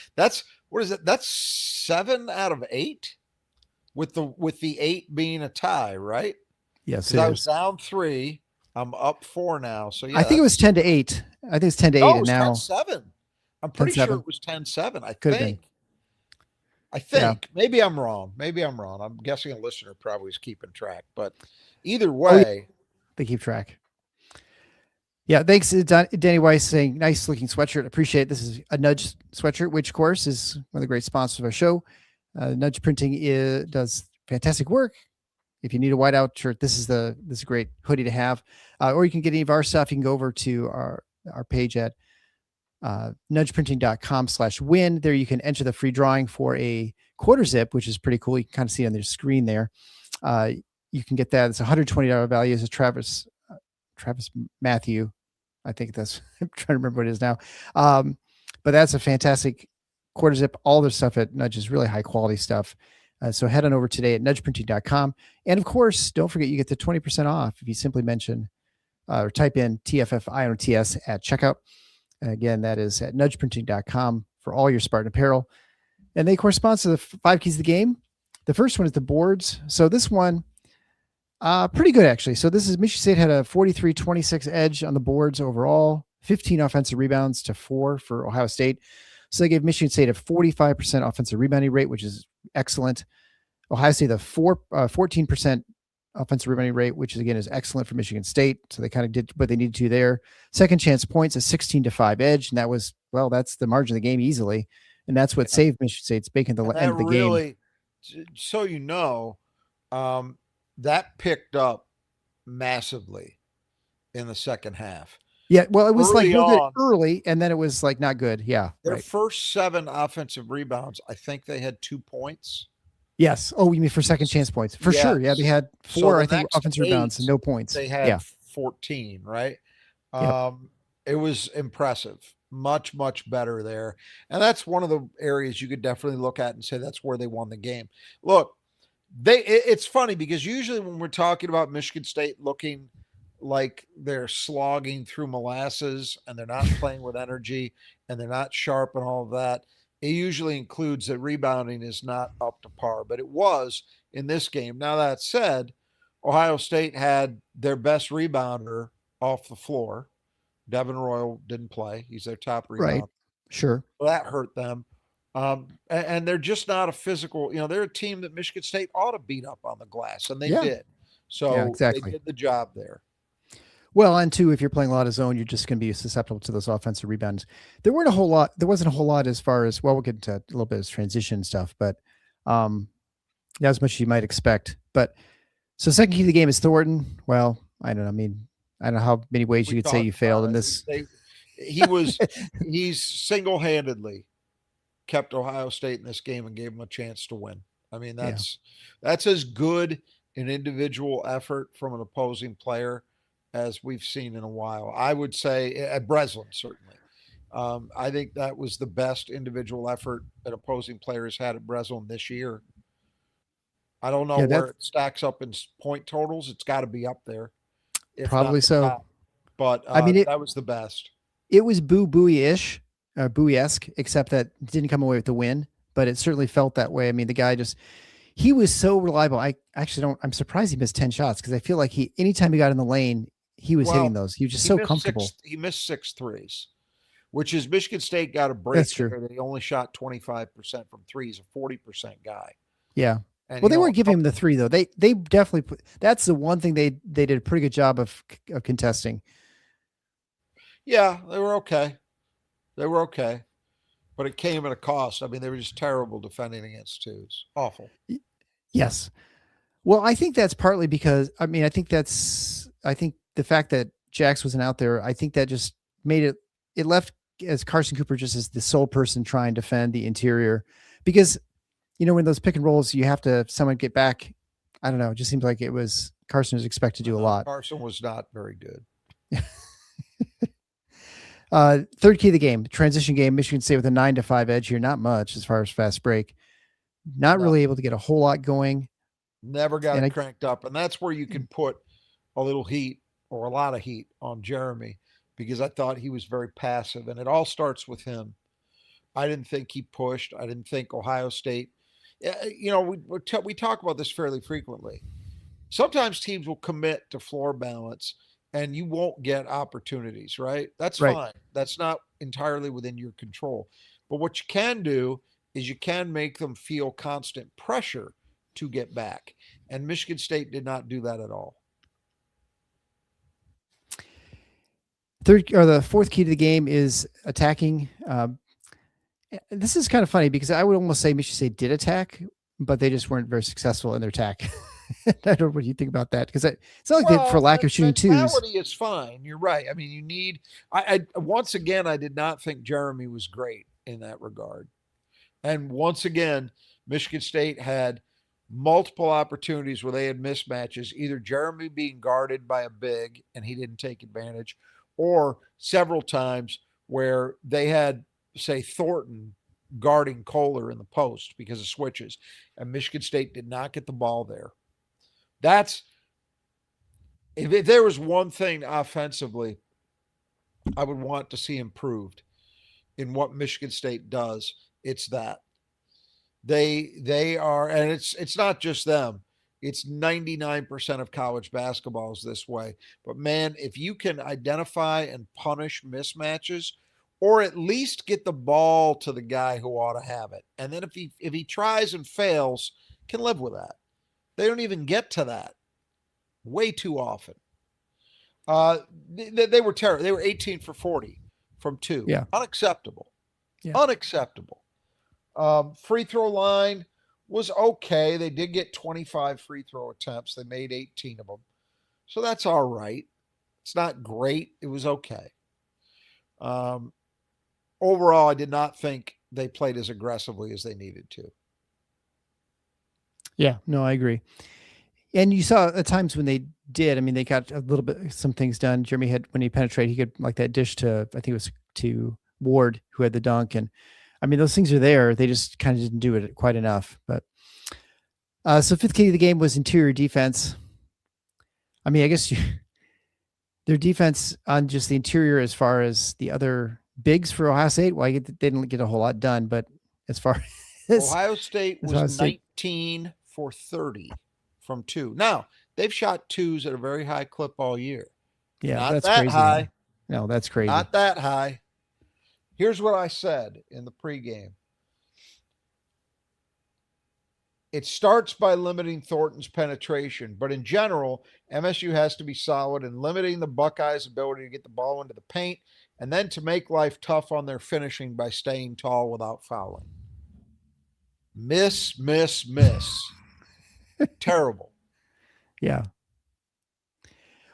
What is it? That's 7 out of 8, with the 8 being a tie, right? Yes, I was down 3. I'm up 4 now. So yeah, I think it was 10-8. I think it's 10-8. No, it was now 10-7. I'm pretty sure it was 10-7. I think. Yeah. Maybe I'm wrong. I'm guessing a listener probably is keeping track, but either way, they keep track. Yeah, thanks, Danny Weiss, saying nice looking sweatshirt. Appreciate it. This is a Nudge sweatshirt, which of course is one of the great sponsors of our show. Nudge Printing does fantastic work. If you need a whiteout shirt, this is a great hoodie to have. Or you can get any of our stuff. You can go over to our page at nudgeprinting.com/win. There you can enter the free drawing for a quarter zip, which is pretty cool. You can kind of see it on their screen there. You can get that. It's a $120 value. It's a Travis Matthew. I think I'm trying to remember what it is now. But that's a fantastic quarter zip. All their stuff at Nudge is really high quality stuff. So head on over today at nudgeprinting.com. And of course, don't forget you get the 20% off if you simply mention or type in TFFINOTS at checkout. Again, that is at nudgeprinting.com for all your Spartan apparel. And they correspond to the 5 keys of the game. The first one is the boards. So this one, pretty good actually. So this is Michigan State had a 43-26 edge on the boards overall, 15 offensive rebounds to 4 for Ohio State. So they gave Michigan State a 45% offensive rebounding rate, which is excellent. Ohio State, 14% offensive rebounding rate, which is excellent for Michigan State. So they kind of did what they needed to there. Second chance points, a 16-5 edge. And that's the margin of the game easily. And that's what saved Michigan State's bacon at the end of the game. So that picked up massively in the second half. Yeah, well, it was early, and then it was like not good. Yeah, their first 7 offensive rebounds, I think they had 2 points. Yes. Oh, you mean for second chance points? For sure. Yeah, they had 4, I think, offensive rebounds and no points. They had 14, right? It was impressive. Much, much better there. And that's one of the areas you could definitely look at and say that's where they won the game. Look, it's funny because usually when we're talking about Michigan State looking like they're slogging through molasses and they're not playing with energy and they're not sharp and all of that, it usually includes that rebounding is not up to par, but it was in this game. Now, that said, Ohio State had their best rebounder off the floor. Devin Royal didn't play. He's their top rebounder. Right. Sure. So that hurt them. And they're just not a physical, they're a team that Michigan State ought to beat up on the glass, and they Yeah. did. Yeah, So they exactly. did the job there. Well, and two, if you're playing a lot of zone, you're just going to be susceptible to those offensive rebounds. There wasn't a whole lot as far as, well, we'll get into a little bit of transition stuff, but not as much as you might expect. But so second key of the game is Thornton. Well, I don't know. I mean, I don't know how many ways you could say you failed in this. He's single-handedly kept Ohio State in this game and gave them a chance to win. I mean, that's as good an individual effort from an opposing player as we've seen in a while. I would say at Breslin, certainly. I think that was the best individual effort an opposing players had at Breslin this year. I don't know where it stacks up in point totals. It's got to be up there. Probably so. Top. But I mean, that was the best. It was Bowie-ish, Bowie-esque, except that it didn't come away with the win, but it certainly felt that way. I mean, the guy he was so reliable. I'm surprised he missed 10 shots because I feel like anytime he got in the lane, he was hitting those. He was just so comfortable. He missed 6 threes, which is Michigan State got a break. That's true. There. They only shot 25% from threes, a 40% guy. Yeah. And, well, they weren't giving him the three though. They definitely that's the one thing they did a pretty good job of contesting. Yeah, they were okay. But it came at a cost. I mean, they were just terrible defending against twos. Awful. Yes. Well, I think that's partly because I think the fact that Jax wasn't out there, I think that just made it left as Carson Cooper just as the sole person trying to defend the interior, because when those pick and rolls, you have to someone get back. I don't know. It just seems like Carson was expected to do a lot. Carson was not very good. Third key of the game, transition game, Michigan State with a 9-5 edge here. Not much as far as fast break. Not really able to get a whole lot going. Never got it cranked up. And that's where you can put a little heat or a lot of heat on Jeremy, because I thought he was very passive. And it all starts with him. I didn't think he pushed. I didn't think Ohio State. We talk about this fairly frequently. Sometimes teams will commit to floor balance and you won't get opportunities, right? That's fine. That's not entirely within your control. But what you can do is you can make them feel constant pressure to get back. And Michigan State did not do that at all. The fourth key to the game is attacking. This is kind of funny because I would almost say Michigan State did attack, but they just weren't very successful in their attack. I don't know what you think about that, because it's not like for lack of shooting twos. Mentality is fine. You're right. I mean, you need. I once again, I did not think Jeremy was great in that regard, and once again, Michigan State had multiple opportunities where they had mismatches. Either Jeremy being guarded by a big and he didn't take advantage, or several times where they had, say, Thornton guarding Kohler in the post because of switches, and Michigan State did not get the ball there. If there was one thing offensively I would want to see improved in what Michigan State does, it's that. They are, and it's not just them. It's 99% of college basketball is this way. But man, if you can identify and punish mismatches, or at least get the ball to the guy who ought to have it, and then if he tries and fails, can live with that. They don't even get to that way too often. They were terrible. They were 18 for 40 from 2. Yeah. Unacceptable. Yeah. Unacceptable. Free throw line was okay. They did get 25 free throw attempts. They made 18 of them. So that's all right. It's not great. It was okay. Overall, I did not think they played as aggressively as they needed to. Yeah, no, I agree. And you saw at times when they did, I mean, they got a little bit, some things done. Jeremy had, when he penetrated, he could, like that dish to, I think it was to Ward, who had the dunk. And I mean, those things are there. They just kind of didn't do it quite enough. But so fifth key of the game was interior defense. I mean, I guess their defense on just the interior, as far as the other bigs for Ohio State, well, they didn't get a whole lot done. But as far as Ohio State was 19 for 30 from 2. Now, they've shot twos at a very high clip all year. Yeah, not that's that crazy. High. No, that's crazy. Not that high. Here's what I said in the pregame. It starts by limiting Thornton's penetration, but in general, MSU has to be solid in limiting the Buckeyes' ability to get the ball into the paint and then to make life tough on their finishing by staying tall without fouling. Miss. Terrible. Yeah.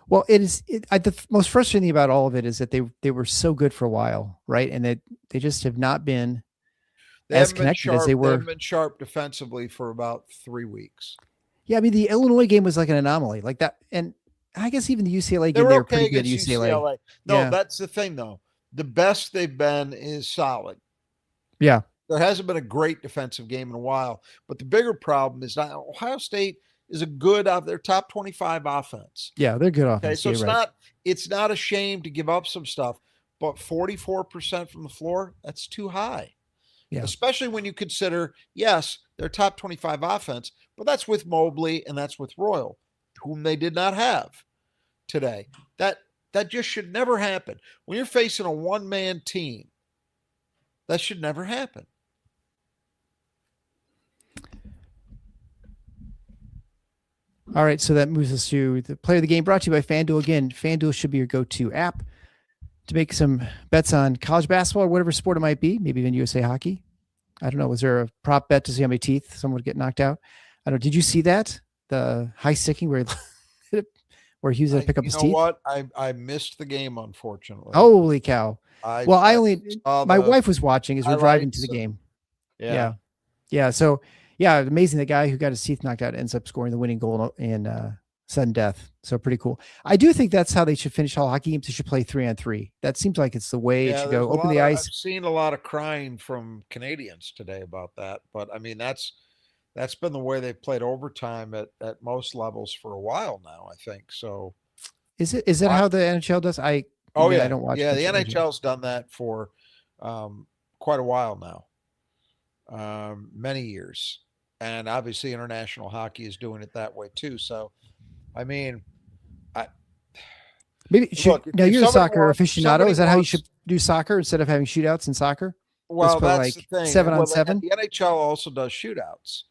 Well, the most frustrating thing about all of it is that they were so good for a while, right? And they just have not been as connected as they were. They haven't been sharp defensively for about 3 weeks. Yeah, I mean, the Illinois game was like an anomaly, like that, and I guess even the UCLA game, they were pretty good at UCLA. No, yeah. That's the thing, though. The best they've been is solid. Yeah. There hasn't been a great defensive game in a while, but the bigger problem is not Ohio State is a good their top 25 offense. Yeah, they're good offense. Okay, so it's not a shame to give up some stuff, but 44% from the floor, that's too high. Yeah. Especially when you consider, yes, their top 25 offense, but that's with Mobley and that's with Royal, whom they did not have today. That just should never happen. When you're facing a one-man team, that should never happen. All right, so that moves us to the player of the game, brought to you by Fanduel. Again, Fanduel should be your go-to app to make some bets on college basketball or whatever sport it might be, maybe even USA hockey. I don't know. Was there a prop bet to see how many teeth someone would get knocked out? I don't know. Did you see that? The high sticking where he was going to pick up his teeth? You know what? I missed the game, unfortunately. Holy cow. My wife was watching as we're driving to the game. Yeah. So, yeah, amazing. The guy who got his teeth knocked out ends up scoring the winning goal in sudden death. So pretty cool. I do think that's how they should finish all hockey games. They should play 3-on-3. That seems like it's the way it should go. Open the ice. I've seen a lot of crying from Canadians today about that, but I mean that's been the way they've played overtime at most levels for a while now, I think. So is that how the NHL does? I don't watch. Yeah, the NHL's done that for quite a while now. Many years. And obviously international hockey is doing it that way too. So I mean, now you're a soccer aficionado. Is that how you should do soccer instead of having shootouts in soccer? Well, that's the thing. 7-on-7. The NHL also does shootouts.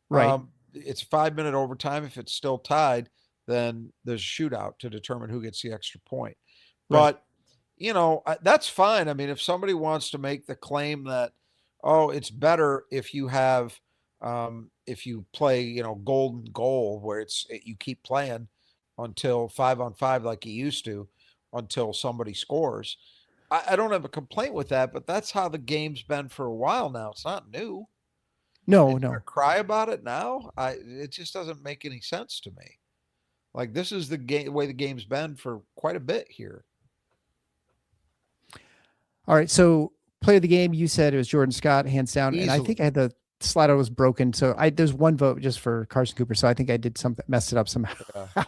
Right. It's 5-minute overtime. If it's still tied, then there's a shootout to determine who gets the extra point. Right. But, that's fine. I mean, if somebody wants to make the claim that, it's better if you have if you play, golden goal where you keep playing until 5-on-5 like you used to until somebody scores. I don't have a complaint with that, but that's how the game's been for a while now. It's not new. No. Cry about it now? It just doesn't make any sense to me. Like this is the way the game's been for quite a bit here. All right, so player of the game, you said it was Jordan Scott, hands down, easily. And I think I had the slider was broken, so there's one vote just for Carson Cooper. So I think I did messed it up somehow. Yeah.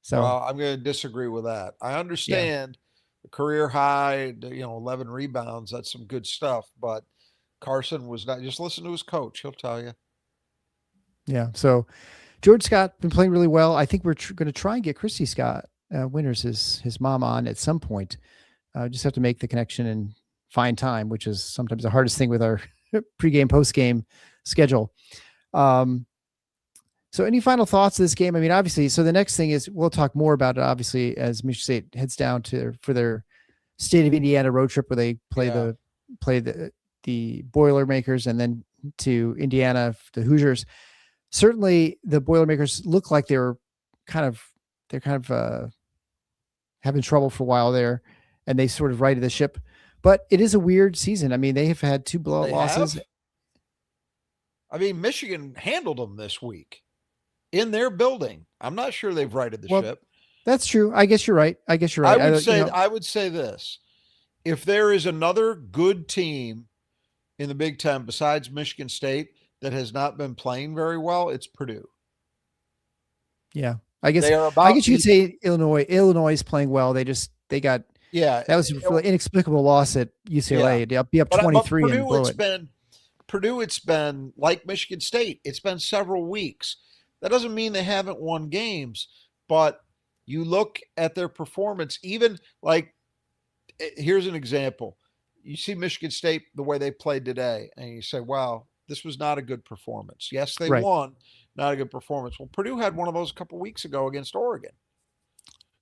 So I'm going to disagree with that. I understand the career high, 11 rebounds. That's some good stuff, but Carson was not. Just listen to his coach; he'll tell you. Yeah. So George Scott been playing really well. I think we're going to try and get Christy Scott Winters, his mom, on at some point. Just have to make the connection and find time, which is sometimes the hardest thing with our pregame, postgame schedule. So any final thoughts of this game? I mean, obviously, so the next thing is we'll talk more about it, obviously, as Michigan State heads down for their state of Indiana road trip where they play the Boilermakers and then to Indiana, the Hoosiers. Certainly the Boilermakers look like they're kind of having trouble for a while there, and they sort of righted the ship. But it is a weird season. I mean, they have had 2 blowout losses. I mean, Michigan handled them this week in their building. I'm not sure they've righted the ship. That's true. I guess you're right. I would say this. If there is another good team in the Big Ten besides Michigan State that has not been playing very well, it's Purdue. Yeah. I guess you could say Illinois. Illinois is playing well. They got that was an inexplicable loss at UCLA. They'll be up 23 Purdue, and blow it. Purdue, it's been like Michigan State. It's been several weeks. That doesn't mean they haven't won games, but you look at their performance, even like, here's an example. You see Michigan State, the way they played today, and you say, wow, This was not a good performance. Yes, they Right. won, not a good performance. Well, Purdue had one of those a couple weeks ago against Oregon.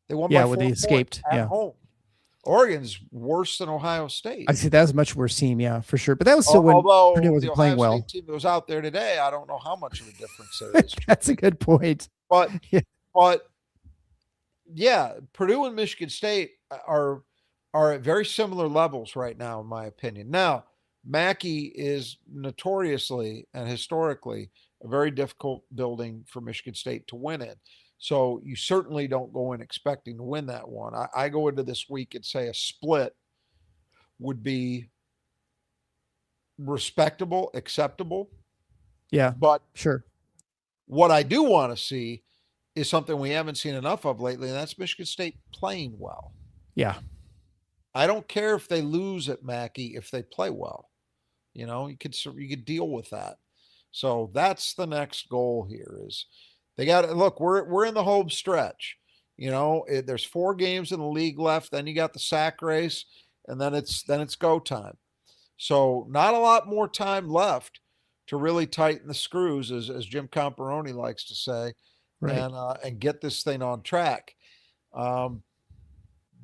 They won Yeah, by where 4 they points escaped. at Yeah. home. Oregon's worse than Ohio State. I see that was a much worse team. Yeah, for sure. But that was still when Purdue Although the wasn't Ohio playing well. State team that was out there today, I don't know how much of a difference there is. That's a good point. But Yeah. but yeah, Purdue and Michigan State are at very similar levels right now, in my opinion. Now, Mackey is notoriously and historically a very difficult building for Michigan State to win in. So you certainly don't go in expecting to win that one. I go into this week and say a split would be respectable, acceptable. Yeah, But sure. what I do want to see is something we haven't seen enough of lately, and that's Michigan State playing well. Yeah. I don't care if they lose at Mackey if they play well. You know, you could deal with that. So that's the next goal here is they got to look, we're in the home stretch. You know, there's 4 games in the league left, then you got the sack race, and then it's go time. So not a lot more time left to really tighten the screws, as Jim Comparoni likes to say, Right. and get this thing on track.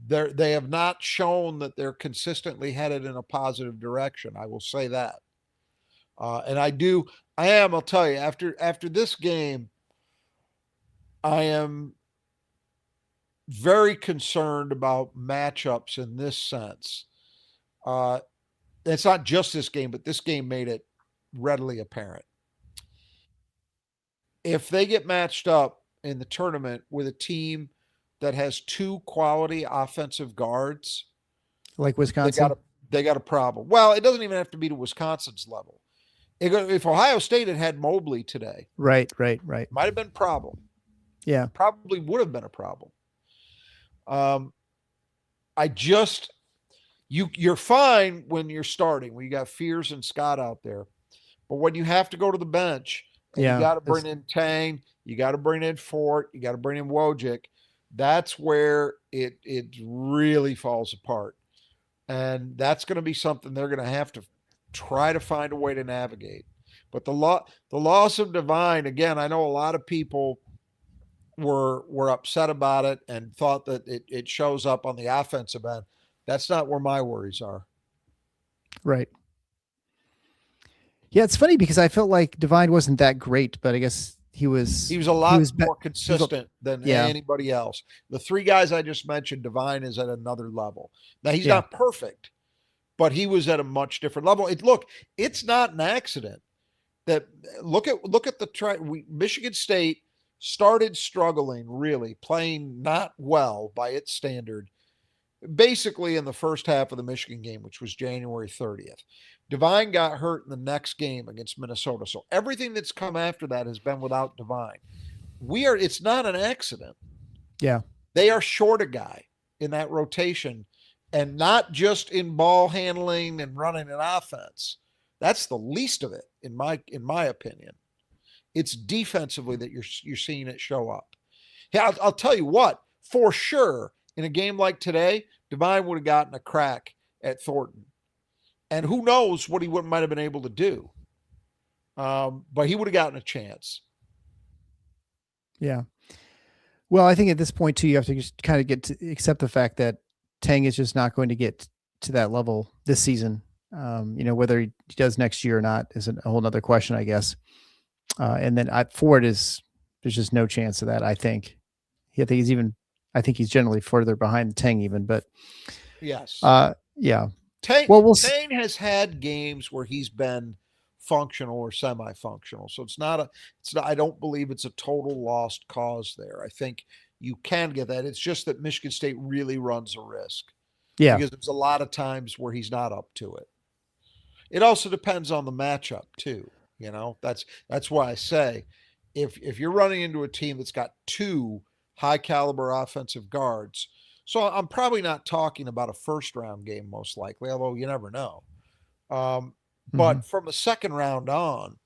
They have not shown that they're consistently headed in a positive direction. I will say that. And I'll tell you, after this game, I am very concerned about matchups in this sense. It's not just this game, but this game made it readily apparent. If they get matched up in the tournament with a team that has 2 quality offensive guards, Like Wisconsin. they got a problem. Well, it doesn't even have to be to Wisconsin's level. If Ohio State had Mobley today, Right. might have been a problem. Yeah. Probably would have been a problem. You're fine when you're starting, when you got Fears and Scott out there. But when you have to go to the bench, and you got to bring in Tang, you got to bring in Fort, you got to bring in Wojcik, that's where it really falls apart. And that's going to be something they're going to have to try to find a way to navigate. But the loss of Divine, again, I know a lot of people were upset about it and thought that it shows up on the offensive end. That's not where my worries are. Right. Yeah, it's funny because I felt like Divine wasn't that great, but I guess he was a lot more consistent than anybody else. The 3 guys I just mentioned, Divine is at another level. Now he's not perfect, but he was at a much different level. It's not an accident that look at the Michigan State started struggling, really playing not well by its standard, basically in the first half of the Michigan game, which was January 30th. Divine got hurt in the next game against Minnesota. So everything that's come after that has been without Divine. It's not an accident. Yeah. They are short a guy in that rotation, and not just in ball handling and running an offense. That's the least of it, in my opinion. It's defensively that you're seeing it show up. Yeah, I'll tell you what, for sure, in a game like today, Divine would have gotten a crack at Thornton. And who knows what he might have been able to do. But he would have gotten a chance. Yeah. Well, I think at this point, too, you have to just kind of get to accept the fact that Tang is just not going to get to that level this season. Whether he does next year or not is a whole nother question, I guess. And then Ford there's just no chance of that. I think he's generally further behind Tang even, but yes. Yeah. Tang has had games where he's been functional or semi-functional. So I don't believe it's a total lost cause there. I think you can get that. It's just that Michigan State really runs a risk. Yeah. Because there's a lot of times where he's not up to it. It also depends on the matchup too. You know, that's why I say if you're running into a team that's got 2 high caliber offensive guards, so I'm probably not talking about a first round game most likely, although you never know. But from the second round on,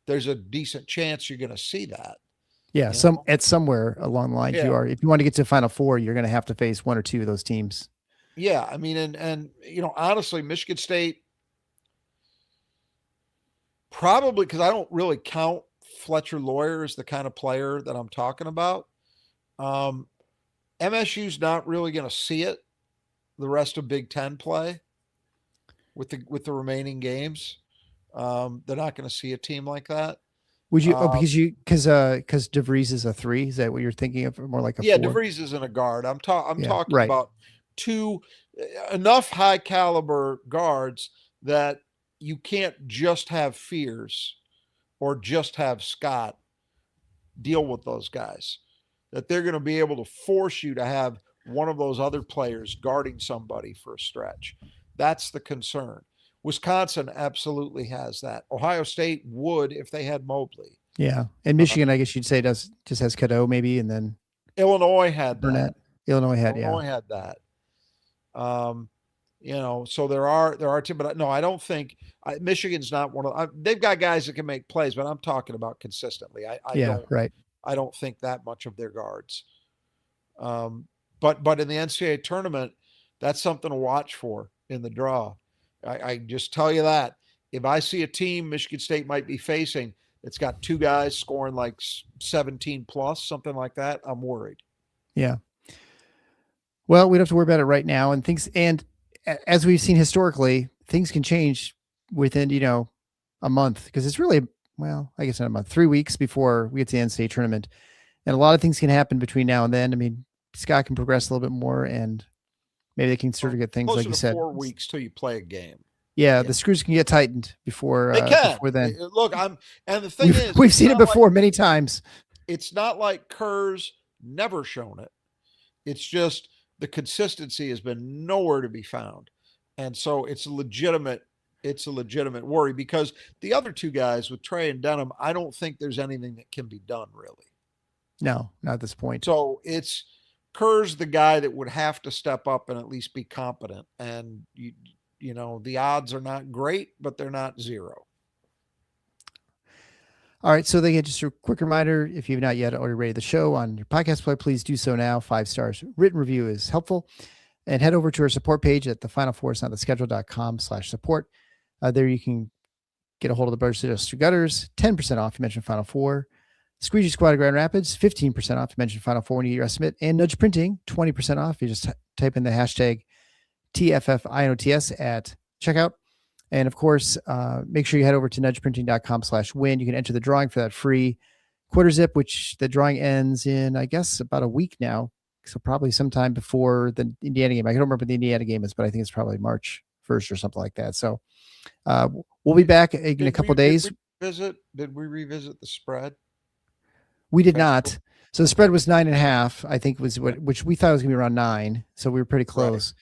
there's a decent chance you're going to see that. Yeah, somewhere along the line, if you want to get to the Final Four, you're going to have to face 1 or 2 of those teams. Yeah, I mean, and honestly, Michigan State, Probably because I don't really count Fletcher Lawyer as the kind of player that I'm talking about. MSU's not really going to see it the rest of Big Ten play with the remaining games. They're not going to see a team like that. Would you? Because DeVries is a 3. Is that what you're thinking of? More like a 4? DeVries isn't a guard. I'm talking right. about enough high caliber guards that you can't just have Fears or just have Scott deal with those guys. That they're going to be able to force you to have one of those other players guarding somebody for a stretch. That's the concern. Wisconsin absolutely has that. Ohio State would if they had Mobley. Yeah. And Michigan, I guess you'd say just has Cadeau maybe, and then Illinois had Burnett. that. Illinois had that. So there are two, but no, I don't think Michigan's not one of. They've got guys that can make plays, but I'm talking about consistently. I don't think that much of their guards. But in the NCAA tournament, that's something to watch for in the draw. I just tell you that if I see a team Michigan State might be facing that's got 2 guys scoring like 17 plus, something like that, I'm worried. Yeah. Well, we don't have to worry about it right now. And as we've seen historically, things can change within, a month, because it's really, I guess not a month, 3 weeks before we get to the NCAA tournament. And a lot of things can happen between now and then. I mean, Scott can progress a little bit more, and maybe they can sort of get things, like you said. 4 weeks till you play a game. Yeah, the screws can get tightened before then. Look, and the thing is, we've seen it before many times. It's not like Kerr's never shown it. It's just the consistency has been nowhere to be found. And so it's a legitimate worry, because the other 2 guys with Trey and Denham, I don't think there's anything that can be done really. No, not at this point. So it's Kerr's the guy that would have to step up and at least be competent. And the odds are not great, but they're not 0. All right. So just a quick reminder, if you've not yet already rated the show on your podcast player, please do so now. 5 stars. Written review is helpful. And head over to our support page at thefinalfoursnottheschedule.com/support. There you can get a hold of the Brothers to Gutters, 10% off. You mentioned Final Four. Squeegee Squad of Grand Rapids, 15% off. You mentioned Final Four when you get your estimate. And Nudge Printing, 20% off. You just type in the hashtag TFFINOTS at checkout. And of course, make sure you head over to nudgeprinting.com/win. You can enter the drawing for that free quarter zip, which the drawing ends in, I guess, about a week now. So probably sometime before the Indiana game. I don't remember what the Indiana game is, but I think it's probably March 1st or something like that. So we'll be back in a couple days. Did we revisit the spread? We did not. So the spread was 9.5, I think which we thought was going to be around 9. So we were pretty close. Right.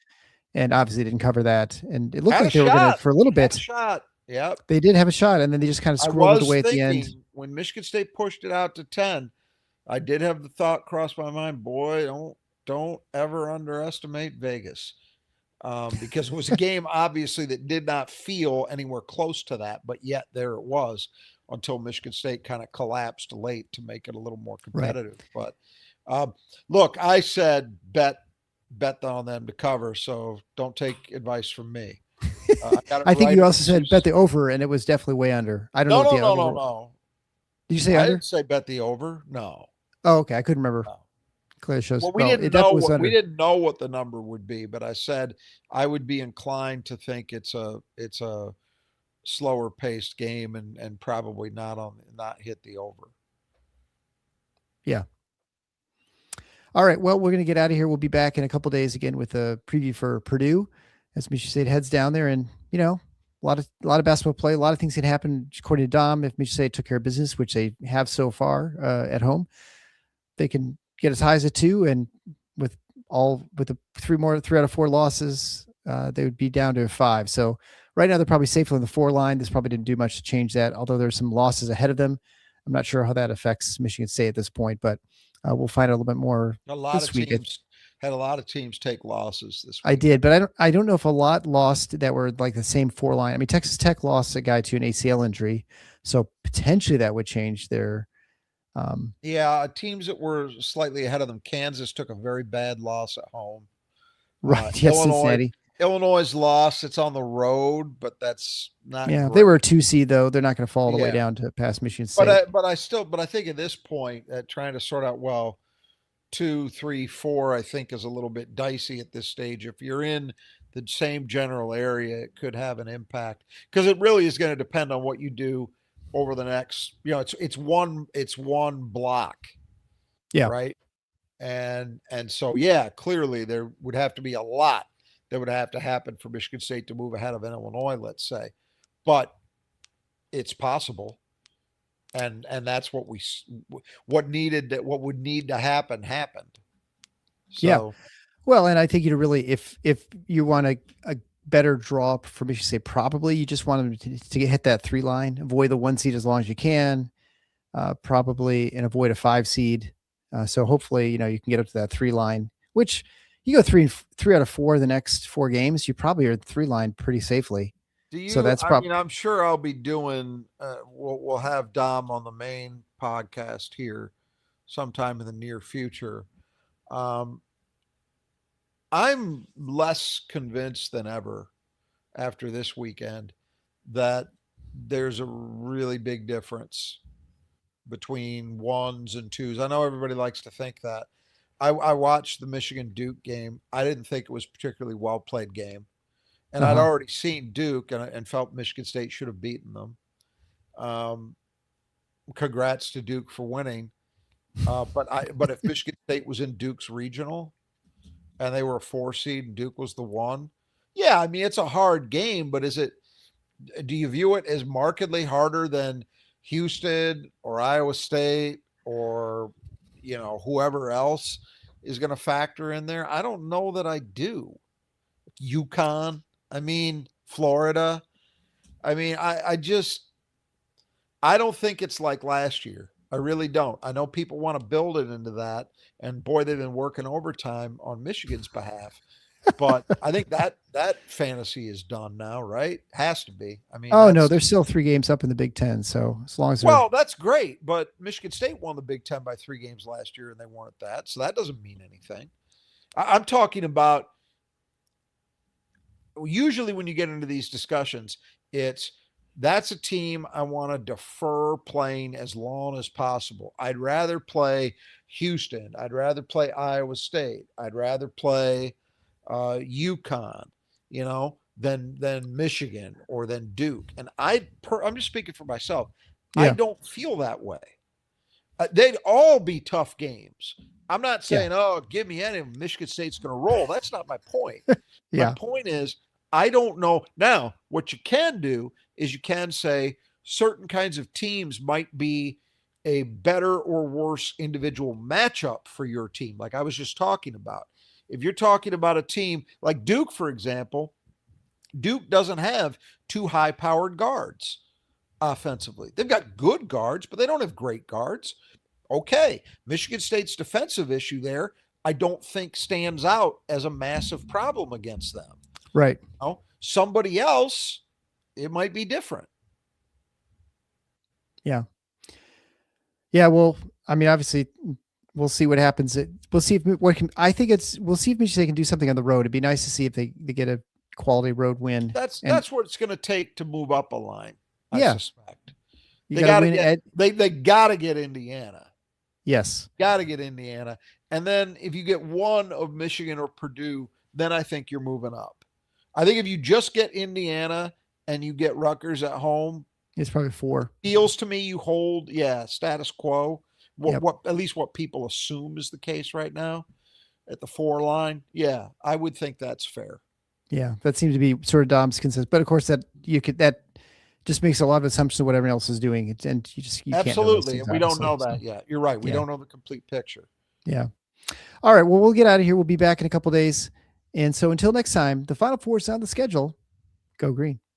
And obviously didn't cover that. And it looked like they were going to, for a little bit. Shot. Yep. They did have a shot, and then they just kind of squirreled away at the end. When Michigan State pushed it out to 10, I did have the thought cross my mind, boy, don't ever underestimate Vegas. Because it was a game, obviously, that did not feel anywhere close to that, but yet there it was until Michigan State kind of collapsed late to make it a little more competitive. Right. But look, I said bet on them to cover, so don't take advice from me. I think you also said bet the over, and it was definitely way under. I don't know. No. Did you say I under? didn't say bet the over. No. Oh, okay. I couldn't remember. No. Clearly shows. Well, we didn't know what the number would be, but I said I would be inclined to think it's a slower paced game and probably not hit the over. Yeah. All right. Well, we're going to get out of here. We'll be back in a couple days again with a preview for Purdue as Michigan State heads down there, and a lot of basketball play. A lot of things can happen according to Dom if Michigan State took care of business, which they have so far at home. They can get as high as a 2, and with the 3 out of 4 losses, they would be down to a 5. So right now they're probably safely on the 4 line. This probably didn't do much to change that, although there's some losses ahead of them. I'm not sure how that affects Michigan State at this point, but we'll find out a little bit more this week. Had a lot of teams take losses this week. I did, but I don't know if a lot lost that were like the same 4 line. I mean, Texas Tech lost a guy to an ACL injury, so potentially that would change their. Teams that were slightly ahead of them. Kansas took a very bad loss at home. Right. Yes, Cincinnati. Illinois' lost. It's on the road, but that's not Yeah, if great. they were a 2 seed though, they're not going to fall all the way Yeah. down to past Michigan State. I think at this point, trying to sort out, well, 2, 3, 4, I think is a little bit dicey at this stage. If you're in the same general area, it could have an impact, because it really is going to depend on what you do over the next, it's one block, Yeah. right? And so, yeah, clearly there would have to be a lot that would have to happen for Michigan State to move ahead of Illinois, let's say, but it's possible. And that's what would need to happen happened. So, yeah. Well, and I think if you want a better draw for Michigan State, probably you just want them to hit that 3 line, avoid the 1 seed as long as you can, probably, and avoid a 5 seed. So hopefully, you can get up to that 3 line, which you go 3 out of 4 the next 4 games, you probably are 3 line pretty safely. So that's probably. I'm sure I'll be doing. We'll have Dom on the main podcast here sometime in the near future. I'm less convinced than ever after this weekend that there's a really big difference between 1s and 2s. I know everybody likes to think that. I watched the Michigan Duke game. I didn't think it was a particularly well played game. And I'd already seen Duke and felt Michigan State should have beaten them. Congrats to Duke for winning. But if Michigan State was in Duke's regional and they were a 4 seed and Duke was the 1, yeah, I mean, it's a hard game, but do you view it as markedly harder than Houston or Iowa State or, whoever else is going to factor in there? I don't know that I do. UConn, Florida. I don't think it's like last year. I really don't. I know people want to build it into that, and boy, they've been working overtime on Michigan's behalf. But I think that fantasy is done now, right? Has to be. No, there's still 3 games up in the Big Ten. So as long as that's great. But Michigan State won the Big Ten by 3 games last year, and they weren't that. So that doesn't mean anything. I'm talking about. Usually when you get into these discussions, that's a team I want to defer playing as long as possible. I'd rather play Houston. I'd rather play Iowa State. I'd rather play UConn, than Michigan or than Duke. And I'm just speaking for myself. Yeah. I don't feel that way. They'd all be tough games. I'm not saying, give me any of them. Michigan State's going to roll. That's not my point. My point is, I don't know. Now, what you can do is you can say certain kinds of teams might be a better or worse individual matchup for your team, like I was just talking about. If you're talking about a team like Duke, for example, Duke doesn't have 2 high-powered guards offensively. They've got good guards, but they don't have great guards. Okay, Michigan State's defensive issue there, I don't think stands out as a massive problem against them. Right. Somebody else, it might be different. Yeah. Yeah. Well, obviously we'll see what happens. We'll see we'll see if Michigan State can do something on the road. It'd be nice to see if they get a quality road win. That's what it's going to take to move up a line. I suspect. They got to get Indiana. Yes. Got to get Indiana. And then if you get one of Michigan or Purdue, then I think you're moving up. I think if you just get Indiana and you get Rutgers at home, it's probably 4. Feels to me you hold, status quo. What at least what people assume is the case right now at the 4 line. Yeah, I would think that's fair. Yeah, that seems to be sort of Dom's consensus. But of course, that just makes a lot of assumptions of what everyone else is doing, and you absolutely. Can't know we don't know that yet. You're right. We don't know the complete picture. Yeah. All right. Well, we'll get out of here. We'll be back in a couple of days. And so until next time, the Final Four is on the schedule. Go Green.